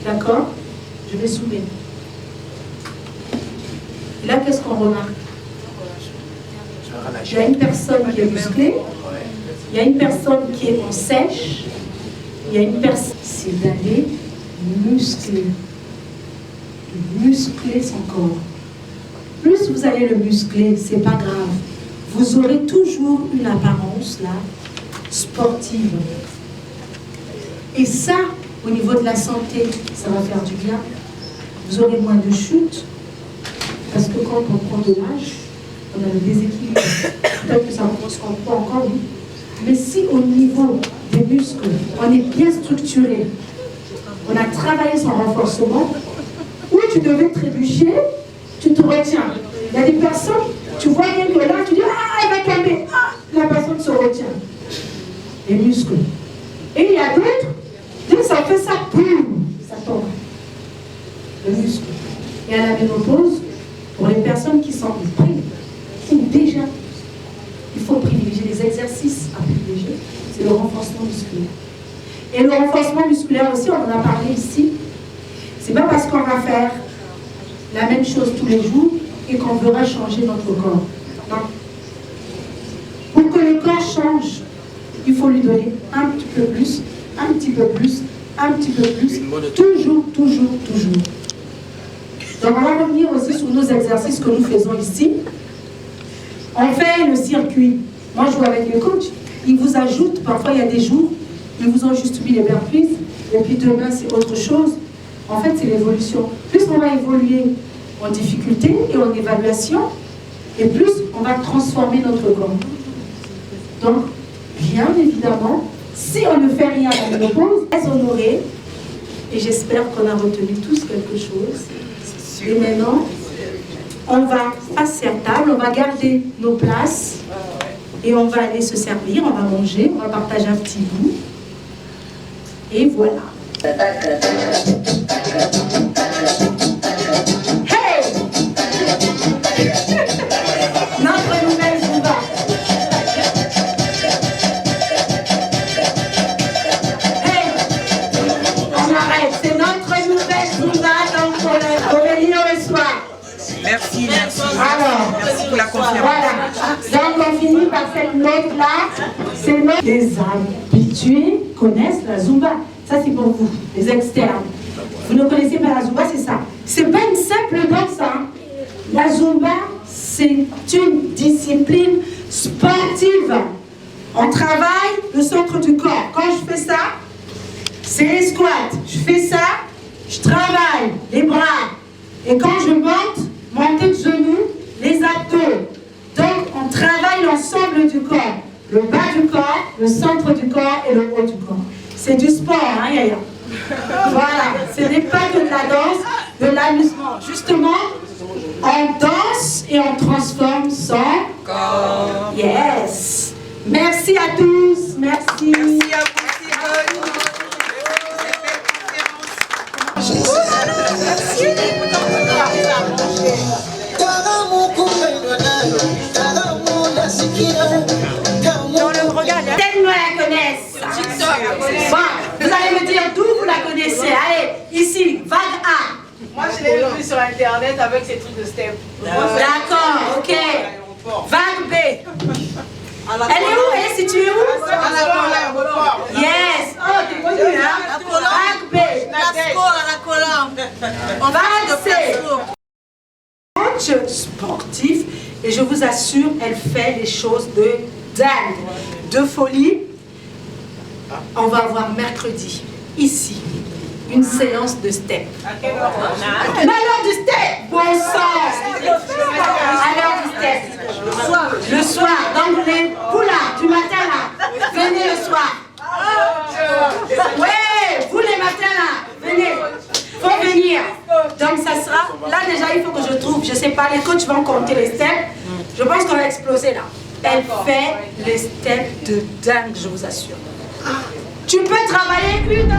D'accord? Je vais zoomer. Et là, qu'est-ce qu'on remarque? Il y a une personne qui est musclée, il y a une personne qui est en sèche, il y a une personne, c'est d'aller muscler. de muscler son corps. Plus vous allez le muscler, c'est pas grave. Vous aurez toujours une apparence là, sportive. Et ça, au niveau de la santé, ça va faire du bien. Vous aurez moins de chutes. Parce que quand on prend de l'âge, on a le déséquilibre. Peut-être que ça commence qu'on prend encore, oui. Mais si au niveau des muscles, on est bien structuré, on a travaillé son renforcement, où tu devais trébucher, tu te retiens. Il y a des personnes, tu vois bien que là, tu dis, ah, elle va tomber. Ah, la personne se retient. Les muscles. Et il y a d'autres, dès que ça fait ça, boum, ça tombe. Le muscle. Et à la ménopause, pour les personnes qui sont prises, ou déjà, il faut privilégier les exercices à privilégier, c'est le renforcement musculaire. Et le renforcement musculaire aussi, on en a parlé ici, c'est pas parce qu'on va faire la même chose tous les jours et qu'on verra changer notre corps. Non. Pour que le corps change, il faut lui donner un petit peu plus, un petit peu plus, un petit peu plus, toujours, toujours, toujours. Donc on va revenir aussi sur nos exercices que nous faisons ici. On fait le circuit. Moi je joue avec les coachs. Ils vous ajoutent, parfois il y a des jours, ils vous ont juste mis les burpees, et puis demain c'est autre chose. En fait c'est l'évolution. Plus on va évoluer en difficulté et en évaluation, et plus on va transformer notre corps. Donc, bien évidemment, si on ne fait rien à la ménopause, très honoré, et j'espère qu'on a retenu tous quelque chose. Et maintenant, on va passer à table, on va garder nos places, et on va aller se servir, on va manger, on va partager un petit bout. Et voilà. Hey! Notre nouvelle Zumba. Hey! On arrête, c'est notre nouvelle Zumba, donc on va venir le soir. Merci, merci. Alors, merci pour la conférence. Voilà. Donc on finit par cette note-là. C'est notre... Les habitués connaissent la Zumba. Ça c'est pour vous, les externes. Vous ne connaissez pas la Zumba, c'est ça. C'est pas une simple danse. Hein. La Zumba, c'est une discipline sportive. On travaille le centre du corps. Quand je fais ça, c'est les squats. Je fais ça, je travaille les bras. Et quand je monte, monter de genoux, les abdos. Donc, on travaille l'ensemble du corps. Le bas du corps, le centre du corps et le haut du corps. C'est du sport, hein, Yaya. Voilà, ce n'est pas que de la danse, de l'amusement. Justement, on danse et on transforme son corps. Yes. Merci à tous. Merci. Merci à vous, Dans le regard, tellement la connaissent. Bon, vous allez me dire d'où vous la connaissez. Allez, ici, vague A. Moi, je l'ai vu sur Internet avec ces trucs de step. D'accord, ok. Vague B. Elle est où? Elle est située où? À la Yes. Oh, t'es connue, hein? Vague B. Vague C. Coach sportif, et je vous assure, elle fait les choses de dingue, de folie. On va avoir mercredi, ici, une séance de step. À l'heure du step, bon sang. À l'heure du step. Le soir, donc les poulards du matin là, venez le soir. Ouais, vous les matins là, venez. Faut venir. Donc ça sera, là déjà il faut que je trouve, je sais pas, les coachs vont compter les steps. Je pense qu'on va exploser là. Elle fait les steps de dingue, je vous assure. Tu peux travailler une